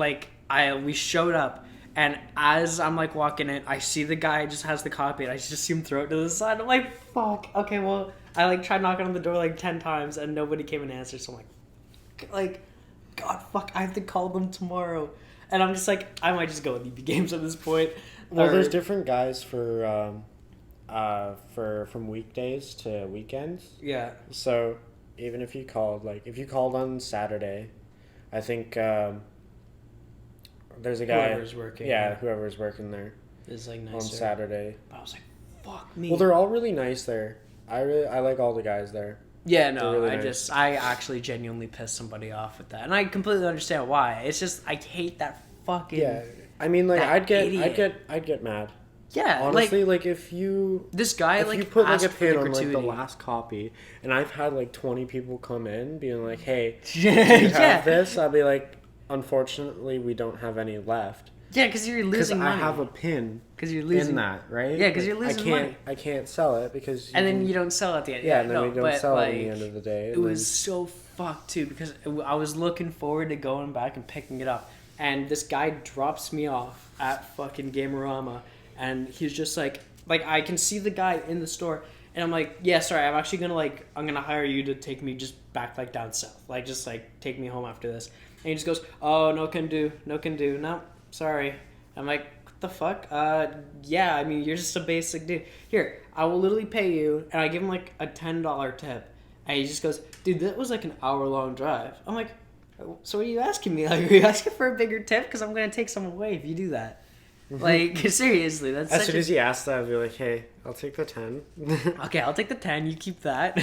we showed up, and as I'm like walking in, I see the guy just has the copy, and I just see him throw it to the side. I'm like, fuck. Okay, well, I like tried knocking on the door like 10 times, and nobody came and answered. So I'm like, God, fuck, I have to call them tomorrow. And I'm just like, I might just go with EB Games at this point. Well, there's different guys for from weekdays to weekends. Yeah. So even if you called, like, if you called on Saturday, I think there's a guy. Whoever's working. Yeah, whoever's working there is like nicer. on Saturday. But I was like, fuck me. Well, they're all really nice there. I like all the guys there. Yeah, no, really I nice. I actually genuinely pissed somebody off with that, and I completely understand why. It's just I hate that fucking. Yeah, I mean, like, That idiot. I'd get mad. Yeah, Honestly, like if you this guy if like you put like asked a for the pin on like the gratuity. last copy, and I've had like 20 people come in being like, "Hey, do Yeah, you have this?" I'll be like, "Unfortunately, we don't have any left." yeah, because you're Because losing I money. have a pin Because you're losing in that, right? Yeah, 'cause Like, you're losing I can't, money. I can't sell it because. and then you don't sell at the end. Yeah, and then no, we don't but, sell like, it at the end of the day. It was so fucked too because I was looking forward to going back and picking it up, and this guy drops me off at fucking Gamerama, and he's just like I can see the guy in the store, and I'm like, yeah, sorry, I'm gonna hire you to take me just back like down south, like just like take me home after this, and he just goes, oh, no can do, no, sorry. I'm like, what the fuck? Yeah, I mean, you're just a basic dude. Here, I will literally pay you, and I give him like a $10 tip. And he just goes, dude, that was like an hour-long drive. I'm like, so what are you asking me? Like, are you asking for a bigger tip? Because I'm going to take some away if you do that. Like, seriously, that's as soon as he asked that, I'd be like, "Hey, I'll take the 10. Okay, I'll take the 10. You keep that.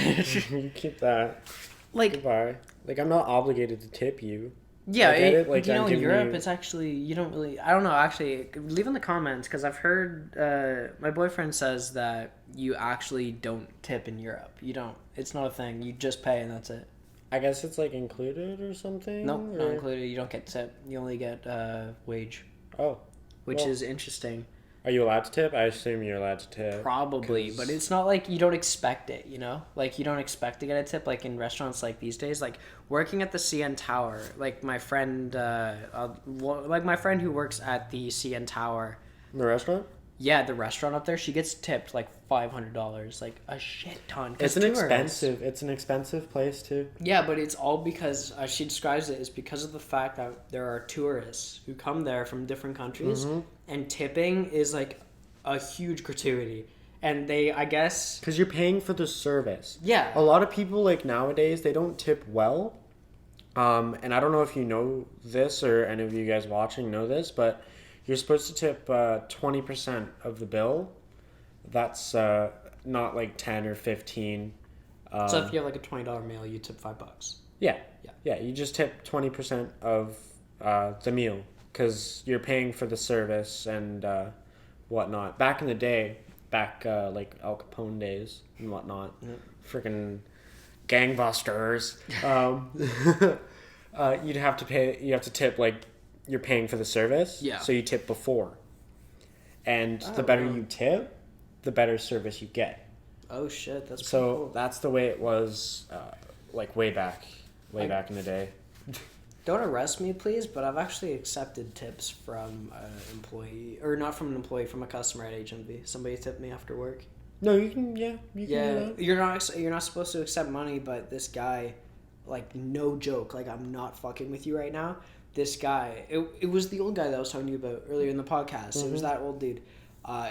You keep that. Like, Goodbye. Like, I'm not obligated to tip you. yeah, I get it, like, you I'm know, in giving Europe, you- it's actually, you don't really, I don't know, actually, leave in the comments, because I've heard, my boyfriend says that you actually don't tip in Europe. You don't. It's not a thing. You just pay, and that's it. I guess it's like included or something. Nope, not or- included. You don't get tip. You only get wage, Oh, which Well- is interesting. are you allowed to tip? I assume you're allowed to tip. Probably, 'cause- but it's not like you don't expect it, you know? Like, you don't expect to get a tip, like, in restaurants like these days. Like, working at the CN Tower, like, my friend, my friend who works at the CN Tower, In the restaurant. yeah, the restaurant up there, she gets tipped, like, $500, like, a shit ton. 'Cause It's an tourists- expensive place too. Yeah, but it's all because, she describes it as because of the fact that there are tourists who come there from different countries, and tipping is like a huge gratuity. And they, I guess, Because you're paying for the service. yeah, A lot of people, like, nowadays, they don't tip well. And I don't know if you know this or any of you guys watching know this, but you're supposed to tip 20% of the bill. That's not like 10 or 15. so if you have like a $20 meal, you tip $5. Yeah. Yeah. Yeah, you just tip 20% of the meal because you're paying for the service and whatnot. Back in the day, like Al Capone days and whatnot, freaking gangbusters, you have to tip like you're paying for the service. Yeah. So you tip before. And Oh, the better wow. you tip, the better service you get. Oh shit, that's So pretty cool. that's the way it was, like way back in the day. Don't arrest me, please, but I've actually accepted tips from an employee, or not from an employee, from a customer at HMV. Somebody tipped me after work. No, you can. Yeah, you can. Yeah, Do that. you're not supposed to accept money, but this guy, like, no joke, like, I'm not fucking with you right now. This guy, it was the old guy that I was talking to you about earlier in the podcast. It was that old dude.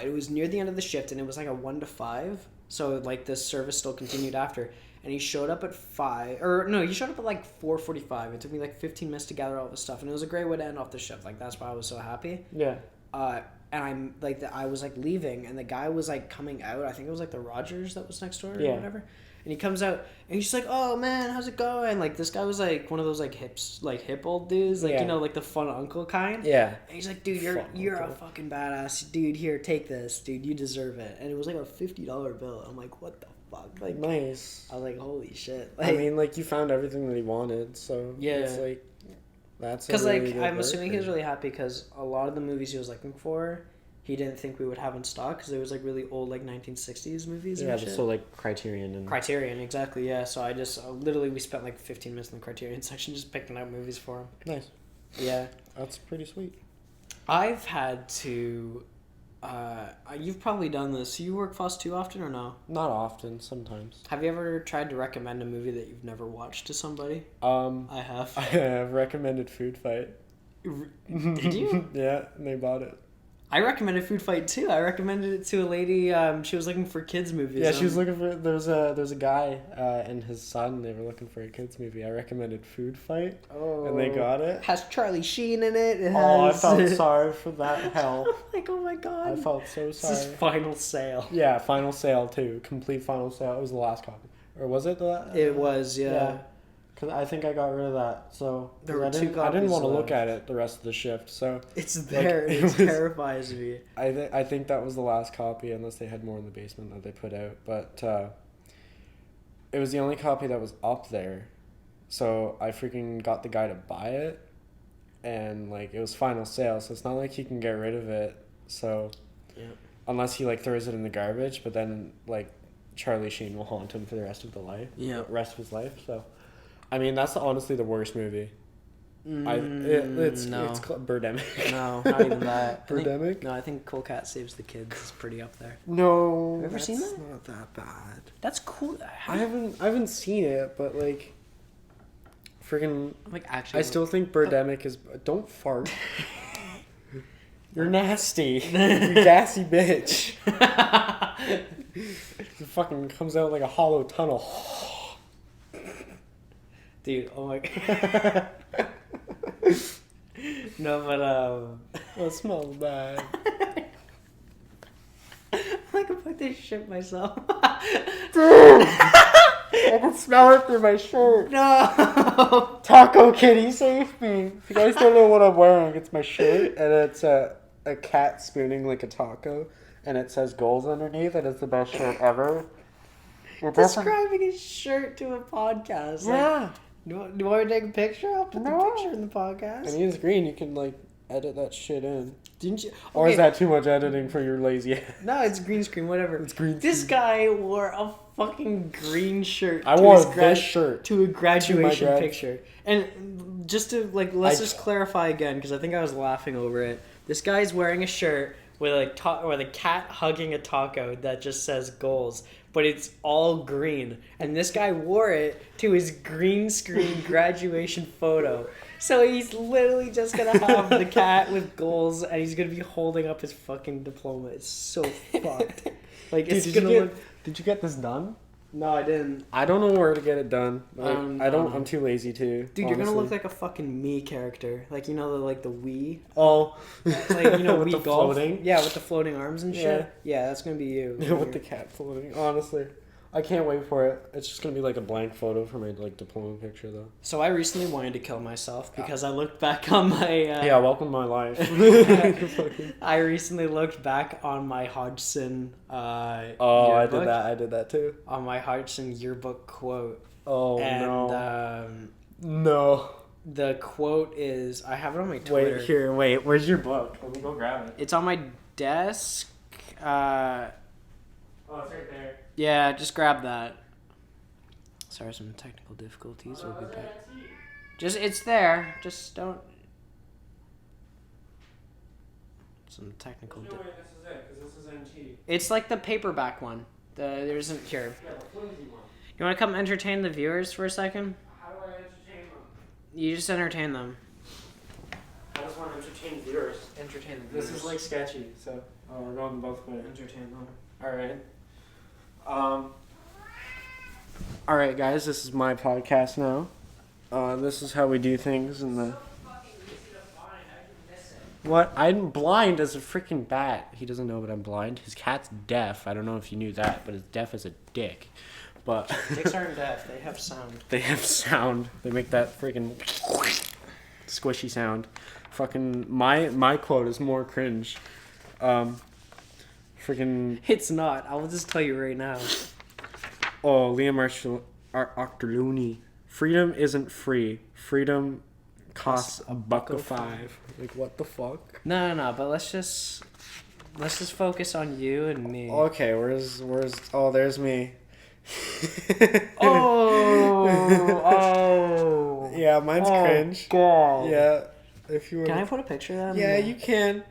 It was near the end of the shift, and it was like a 1 to 5. So like this service still continued after, and he showed up at 5, or no, he showed up at like 4:45. It took me like 15 minutes to gather all this stuff, and it was a great way to end off the shift. Like, that's why I was so happy. Yeah. And I'm like, I was like leaving, and the guy was like coming out. I think it was like the Rogers that was next door or Yeah. whatever. And he comes out, and he's just like, "Oh man, how's it going?" Like, this guy was like one of those like hip old dudes, like, Yeah. you know, like the fun uncle kind. Yeah. And he's like, "Dude, you're Fun a uncle. fucking badass, dude. Here, take this, dude. You deserve it." And it was like a $50 bill. I'm like, "What the fuck?" Like, Nice. I was like, "Holy shit!" I Like, mean, like, you found everything that he wanted, so Yeah. it's like that's a because really like good I'm assuming he was worker. really happy because a lot of the movies he was looking for, he didn't think we would have in stock because there was like really old like 1960s movies. Yeah, and shit. so like Criterion and Criterion, exactly, yeah. So I just literally we spent like 15 minutes in the Criterion section just picking out movies for him. nice. Yeah, That's pretty sweet. I've had to. You've probably done this. You work FOSS too often or no? Not often, sometimes. Have you ever tried to recommend a movie that you've never watched to somebody? I I have. have recommended Food Fight. Did you? Yeah, and they bought it. I recommended Food Fight too. I recommended it to a lady. She was looking for kids movies. Yeah, she was looking for. There's a guy and his son. They were looking for a kids movie. I recommended Food Fight, and they got it. Has Charlie Sheen in it. I felt sorry for that hell. Like, oh my god. I felt so sorry. This is final sale. Yeah, final sale too. Complete final sale. It was the last copy, or was it the last? It was, yeah. Because I think I got rid of that. So There were I two didn't copies want to look left. at it the rest of the shift. So It's there. Like, It terrifies me. I think that was the last copy, unless they had more in the basement that they put out. But it was the only copy that was up there. So I freaking got the guy to buy it, and like it was final sale. So it's not like he can get rid of it. So unless he like throws it in the garbage, but then like Charlie Sheen will haunt him for the rest of rest of his life. So. I mean, that's honestly the worst movie. It's called Birdemic. No, not even that. Birdemic? I think Cool Cat Saves the Kids is pretty up there. No. Have you ever seen that? It's not that bad. That's cool. I haven't seen it, but like freaking like actually I still think Birdemic is don't fart. You're nasty. You gassy bitch. It fucking comes out like a hollow tunnel. Dude, oh my god. No, but It smells bad. I can put this shit myself. Dude! I can smell it through my shirt. No! Taco Kitty, save me. If you guys don't know what I'm wearing, it's my shirt, and it's a cat spooning like a taco, and it says goals underneath, and it's the best shirt ever. Describing his shirt to a podcast. Yeah. Do you want me to take a picture? I'll put the picture in the podcast. I mean, it's green. You can, like, edit that shit in. Didn't you? Okay. Or is that too much editing for your lazy ass? No, it's green screen, whatever. It's green This guy wore a fucking green shirt. I wore this shirt to a graduation grad. picture. And just to, like, let's just clarify again, because I think I was laughing over it. This guy's wearing a shirt with with a cat hugging a taco that just says goals, but it's all green. And this guy wore it to his green screen graduation photo. So he's literally just gonna have the cat with goals, and he's gonna be holding up his fucking diploma. It's so fucked. Like, Dude, it's gonna look. Did you get this done? No, I didn't. I don't know where to get it done. Like, I don't. I'm too lazy to. Dude, honestly. You're gonna look like a fucking Mii character, like, you know, the Wii. Oh, like, you know, with Wii the golf. floating. Yeah, with the floating arms and shit. Yeah, that's gonna be you. With the cat floating. Honestly, I can't wait for it. It's just gonna be like a blank photo for my like diploma picture though. So I recently wanted to kill myself because I looked back on my. Yeah, welcome to my life. I recently looked back on my Hodgson. Oh, yearbook, I did that too. On my Hodgson yearbook quote. Oh and, no. The quote is, I have it on my Twitter. Wait. Where's your book? Let me go grab it. It's on my desk. Oh, it's right there. Yeah, just grab that. Sorry, some technical difficulties. We'll be back. It's there. Just don't. Some technical. No way, this is it, because this is NT. It's like the paperback one. There isn't here. Yeah, the flimsy one. You want to come entertain the viewers for a second? How do I entertain them? You just entertain them. I just want to entertain viewers. Entertain them. This is like sketchy, so we're going both ways. Entertain them. All right. All right, guys. This is my podcast now. This is how we do things in the. What? I'm blind as a freaking bat. He doesn't know, but I'm blind. His cat's deaf. I don't know if you knew that, but it's deaf as a dick. But dicks aren't deaf. They have sound. They have sound. They make that freaking squishy sound. Fucking my quote is more cringe. Freaking. It's not. I will just tell you right now. Oh, Liam Octorooney. Freedom isn't free. Freedom costs $1.05. Like, what the fuck? No. But let's just focus on you and me. Okay, where's? Oh, there's me. Oh. Yeah, mine's cringe. God. Yeah. If you were. Can I put a picture of that? Yeah, you can.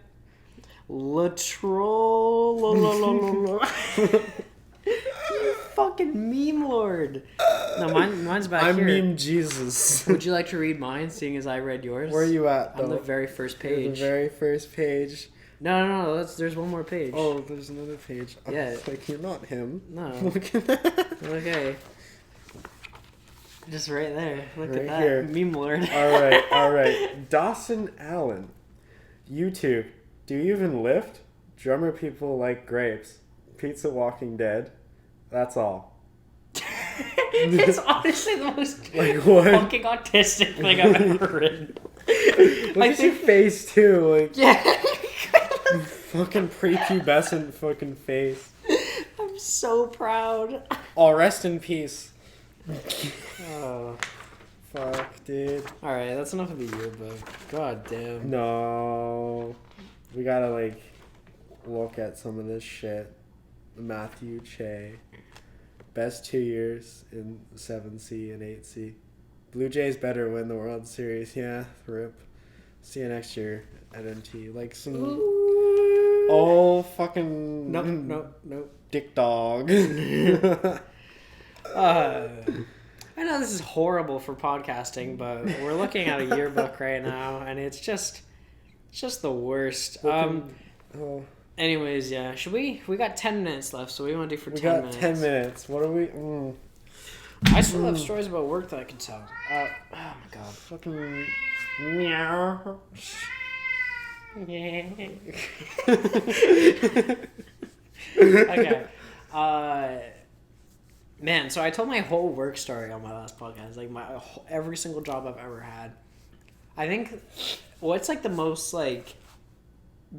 Latrol. You fucking meme lord. No, mine's back I'm here. meme Jesus. Would you like to read mine, seeing as I read yours? Where are you at, though? On the very first page. The very first page. No, there's one more page. Oh, there's another page. Yeah. It's like, you're not him. No. Look at that. Okay. Just right there. Look Right at that. here. Meme lord. All right. Dawson Allen. YouTube. Do you even lift? Drummer people like grapes. Pizza Walking Dead. That's all. It's honestly the most Like what? fucking autistic thing I've ever written. Look at your face too. Like Yeah. fucking prepubescent fucking face. I'm so proud. Oh, rest in peace. Oh. Fuck, dude. Alright, that's enough of the yearbook. God damn. No. We gotta, like, look at some of this shit. Matthew Che. Best 2 years in 7C and 8C. Blue Jays better win the World Series. Yeah, rip. See you next year at NT. Like some... Ooh. Oh, fucking... Nope. Dick dog. I know this is horrible for podcasting, but we're looking at a yearbook right now, and it's just the worst. Oh. Anyways, yeah. Should we got 10 minutes left, so what do you want to do for 10 minutes? We got 10 minutes. What are we... I still have stories about work that I can tell. Oh my god. Fucking... Meow. Okay. Man, so I told my whole work story on my last podcast. Like, every single job I've ever had. I think... What's, like, the most, like...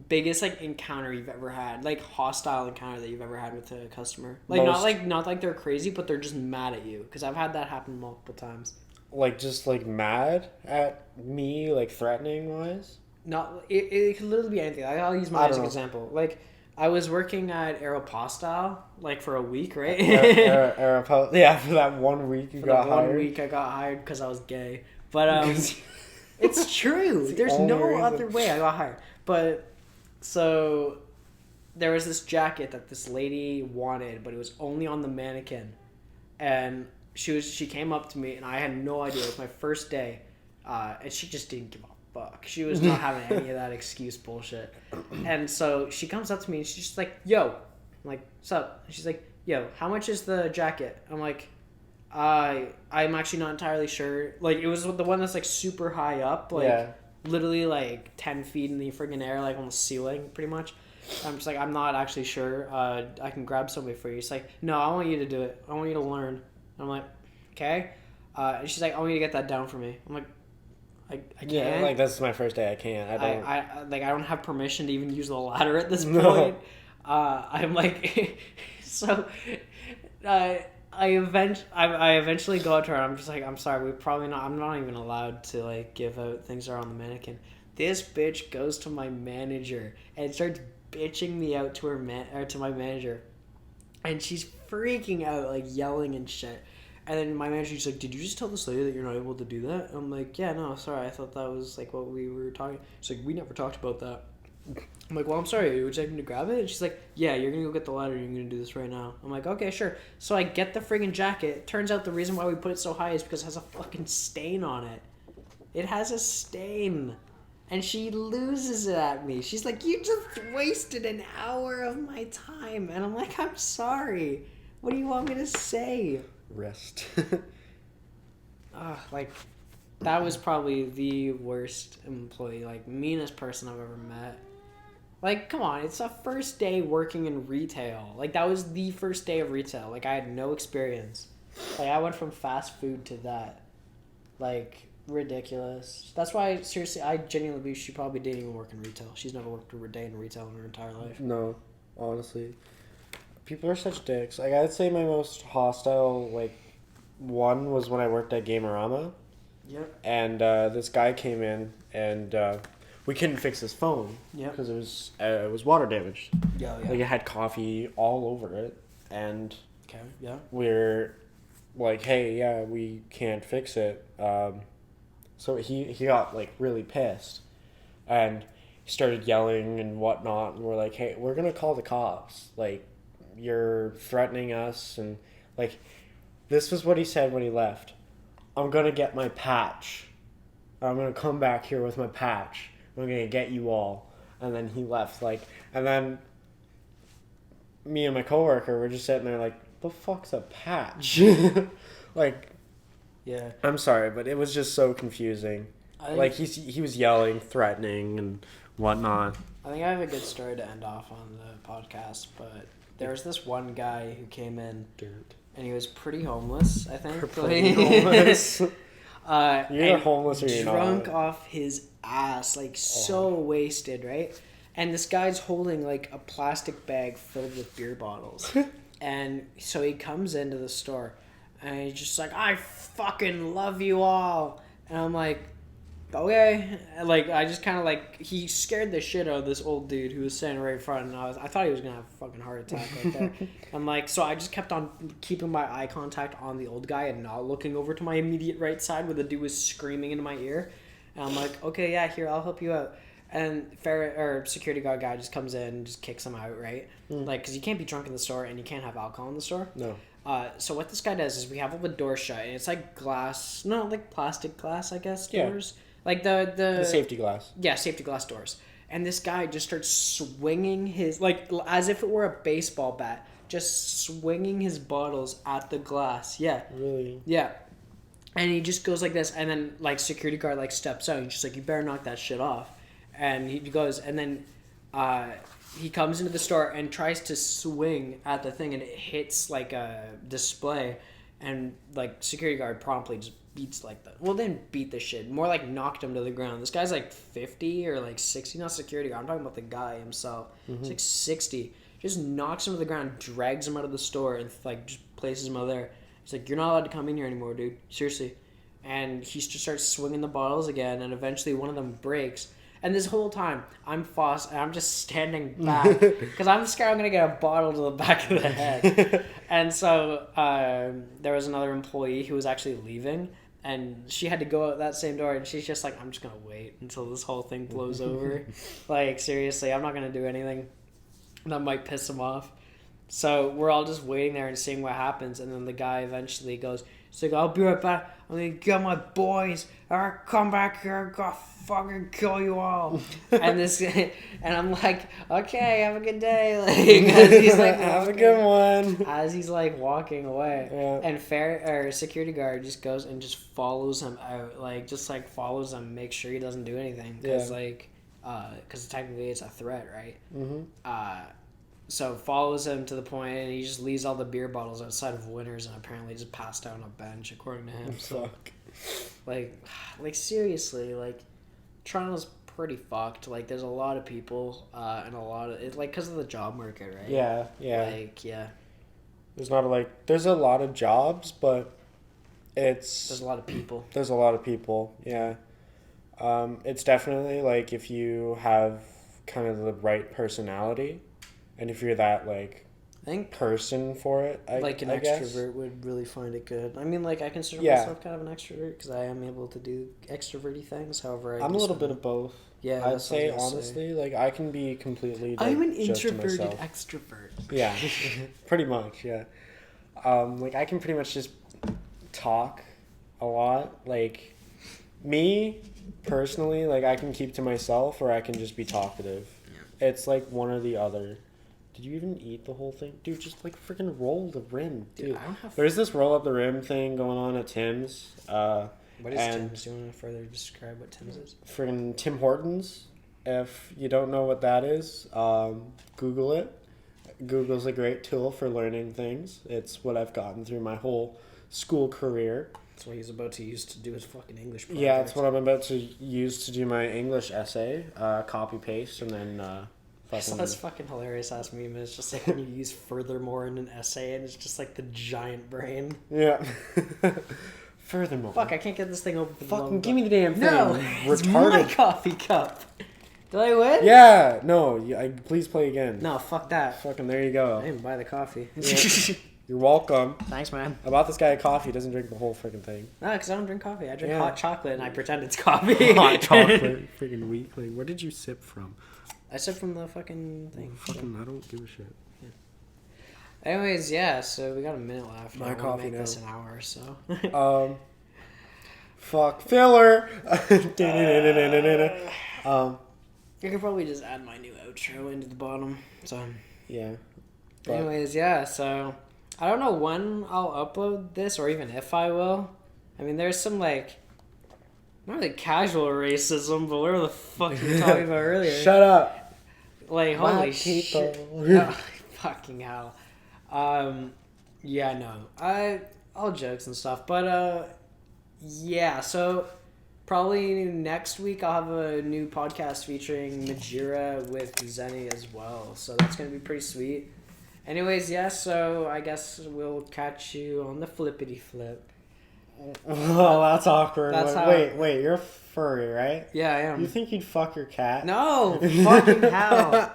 biggest like encounter you've ever had, like hostile encounter that you've ever had with a customer, like not like they're crazy, but they're just mad at you? Because I've had that happen multiple times. Like just like mad at me, like threatening wise. Not it could literally be anything. I'll use mine as an example. Like I was working at Aeropostale like for a week, right? Yeah, for that 1 week you got hired. 1 week I got hired because I was gay, but it's true. There's no other way I got hired, but. So, there was this jacket that this lady wanted, but it was only on the mannequin, and she came up to me, and I had no idea. It was my first day, and she just didn't give a fuck. She was not having any of that excuse bullshit, and so she comes up to me, and she's just like, "Yo," I'm like, "What's up?" And she's like, "Yo, how much is the jacket?" I'm like, I'm actually not entirely sure. Like, it was the one that's like super high up, like. Yeah. Literally like 10 feet in the friggin' air, like on the ceiling, pretty much. I'm just like, I'm not actually sure. I can grab somebody for you. She's like, no, I want you to do it. I want you to learn. And I'm like, okay. And she's like, I want you to get that down for me. I'm like, I can't. Yeah, like this is my first day. I can't. I don't have permission to even use the ladder at this point. I'm like, so. I eventually go up to her and I'm just like, I'm sorry, I'm not even allowed to like give out things that are on the mannequin. This bitch goes to my manager and starts bitching me out to to my manager. And she's freaking out, like yelling and shit. And then my manager's like, did you just tell this lady that you're not able to do that? I'm like, yeah, no, sorry, I thought that was like what we were talking. She's like, we never talked about that. I'm like, well, I'm sorry, would you like me to grab it? And she's like, yeah, you're going to go get the ladder and you're going to do this right now. I'm like, okay, sure. So I get the friggin' jacket. Turns out the reason why we put it so high is because it has a fucking stain on it. It has a stain. And she loses it at me. She's like, you just wasted an hour of my time. And I'm like, I'm sorry. What do you want me to say? Rest. Like, that was probably the worst employee, like, meanest person I've ever met. Like, come on, it's a first day working in retail. Like, that was the first day of retail. Like, I had no experience. Like, I went from fast food to that. Like, ridiculous. That's why, seriously, I genuinely believe she probably didn't even work in retail. She's never worked a day in retail in her entire life. No, honestly. People are such dicks. Like, I'd say my most hostile, like, one was when I worked at Gamerama. Yep. And this guy came in, and we couldn't fix his phone. Yep. Because it was water damaged. Yeah. Like, it had coffee all over it. And okay, yeah. We're like, hey, yeah, we can't fix it. So he got, like, really pissed. And he started yelling and whatnot. And we're like, hey, we're going to call the cops. Like, you're threatening us. And, Like, this was what he said when he left. I'm gonna get my patch. I'm gonna come back here with my patch. I'm gonna get you all. And then he left. Like, and then me and my coworker were just sitting there like, the fuck's a patch? Like, Yeah. I'm sorry, but it was just so confusing. Like, he was yelling, threatening, and whatnot. I think I have a good story to end off on the podcast, but there was this one guy who came in, and he was pretty homeless, I think. Pretty homeless. You're homeless or you're not. Drunk off his ass, like so wasted, right? And this guy's holding like a plastic bag filled with beer bottles. And so he comes into the store, and he's just like, I fucking love you all. And I'm like, okay. Like, I just kind of like, he scared the shit out of this old dude who was standing right in front, and I thought he was gonna have a fucking heart attack right there. I'm like, so I just kept on keeping my eye contact on the old guy and not looking over to my immediate right side where the dude was screaming into my ear. And I'm like, okay, yeah, here, I'll help you out. And security guard guy just comes in and just kicks him out, right? Like, because you can't be drunk in the store and you can't have alcohol in the store. No. So what this guy does is we have all the doors shut, and it's like glass, no, like plastic glass, I guess, doors. Yeah. Like the safety glass. Yeah, safety glass doors. And this guy just starts swinging his, like, as if it were a baseball bat, just swinging his bottles at the glass. Yeah. Really? Yeah. And he just goes like this, and then, like, security guard, like, steps out, and he's just like, you better knock that shit off. And he goes, and then he comes into the store and tries to swing at the thing, and it hits, like, a display, and, like, security guard promptly just beats, like, didn't beat the shit, more like knocked him to the ground. This guy's like 50 or like 60, not security guard, I'm talking about the guy himself. He's like 60, just knocks him to the ground, drags him out of the store, and like just places him out there. He's like, you're not allowed to come in here anymore, dude, seriously. And he just starts swinging the bottles again, and eventually one of them breaks. And this whole time, I'm just standing back because I'm scared I'm going to get a bottle to the back of the head. And so there was another employee who was actually leaving, and she had to go out that same door, and she's just like, I'm just going to wait until this whole thing blows over. Like, seriously, I'm not going to do anything that might piss him off. So we're all just waiting there and seeing what happens, and then the guy eventually goes, he's like, I'll be right back. I'm going to get my boys. I'll come back here. I'm going to fucking kill you all. And I'm like, okay, have a good day. Like, as he's like, have a good one. As he's like walking away. Yeah. And security guard just goes and just follows him out. Like, just like follows him, make sure he doesn't do anything. Because because technically it's a threat, right? Mm-hmm. So follows him to the point, and he just leaves all the beer bottles outside of Winners, and apparently just passed out on a bench, according to him. So, like seriously, like, Toronto's pretty fucked. Like, there's a lot of people, and a lot of it, like, because of the job market, right? Yeah. Like, yeah. There's a lot of jobs, but there's a lot of people. There's a lot of people. Yeah. It's definitely like if you have kind of the right personality. And if you're that, like, I think person for it, an I extrovert guess. would really find it good. I mean, like, I consider myself kind of an extrovert because I am able to do extroverty things. However, I'm a little bit of both. Yeah, I'd say, honestly, like, I can be completely, like, I'm an just introverted myself. extrovert. Yeah, pretty much, yeah. Like, I can pretty much just talk a lot. Like, me, personally, like, I can keep to myself or I can just be talkative. Yeah. It's, like, one or the other. Did you even eat the whole thing? Dude, just, like, freaking roll the rim. Dude, I don't have... There's this roll up the rim thing going on at Tim's. What is Tim's? Do you want to further describe what Tim's is? Freaking Tim Hortons. If you don't know what that is, Google it. Google's a great tool for learning things. It's what I've gotten through my whole school career. That's what he's about to use to do his fucking English project. Yeah, it's what I'm about to use to do my English essay. Copy paste and then... I saw this fucking hilarious ass meme. It's just like when you use furthermore in an essay, and it's just like the giant brain. Yeah. Furthermore. Fuck, I can't get this thing open. Fucking give me the damn thing. No, it's my coffee cup. Did I win? Yeah. No. Please play again. No, fuck that. Fucking there you go. I didn't buy the coffee. Yeah. You're welcome. Thanks, man. I bought this guy a coffee. He doesn't drink the whole freaking thing. No, because I don't drink coffee. I drink hot chocolate, and I pretend it's coffee. Hot chocolate. Freaking weakling. Where did you sip from? I said from the fucking thing. I don't give a shit. Anyways, yeah. So we got a minute left. My I wanna coffee make now. this an hour. So. Fuck filler. I could probably just add my new outro into the bottom. So. Yeah. Anyways, yeah. So I don't know when I'll upload this, or even if I will. I mean, there's some like. Not really casual racism, but whatever the fuck you were talking about earlier. Shut up. Like, holy Black shit. people. Oh, fucking hell. Yeah, no. All jokes and stuff. But, yeah, so probably next week I'll have a new podcast featuring Majira with Zennie as well. So that's going to be pretty sweet. Anyways, yeah, so I guess we'll catch you on the flippity flip. Oh, that's awkward. That's how- Wait, you're a furry, right? Yeah, I am. You think you'd fuck your cat? No! Fucking hell!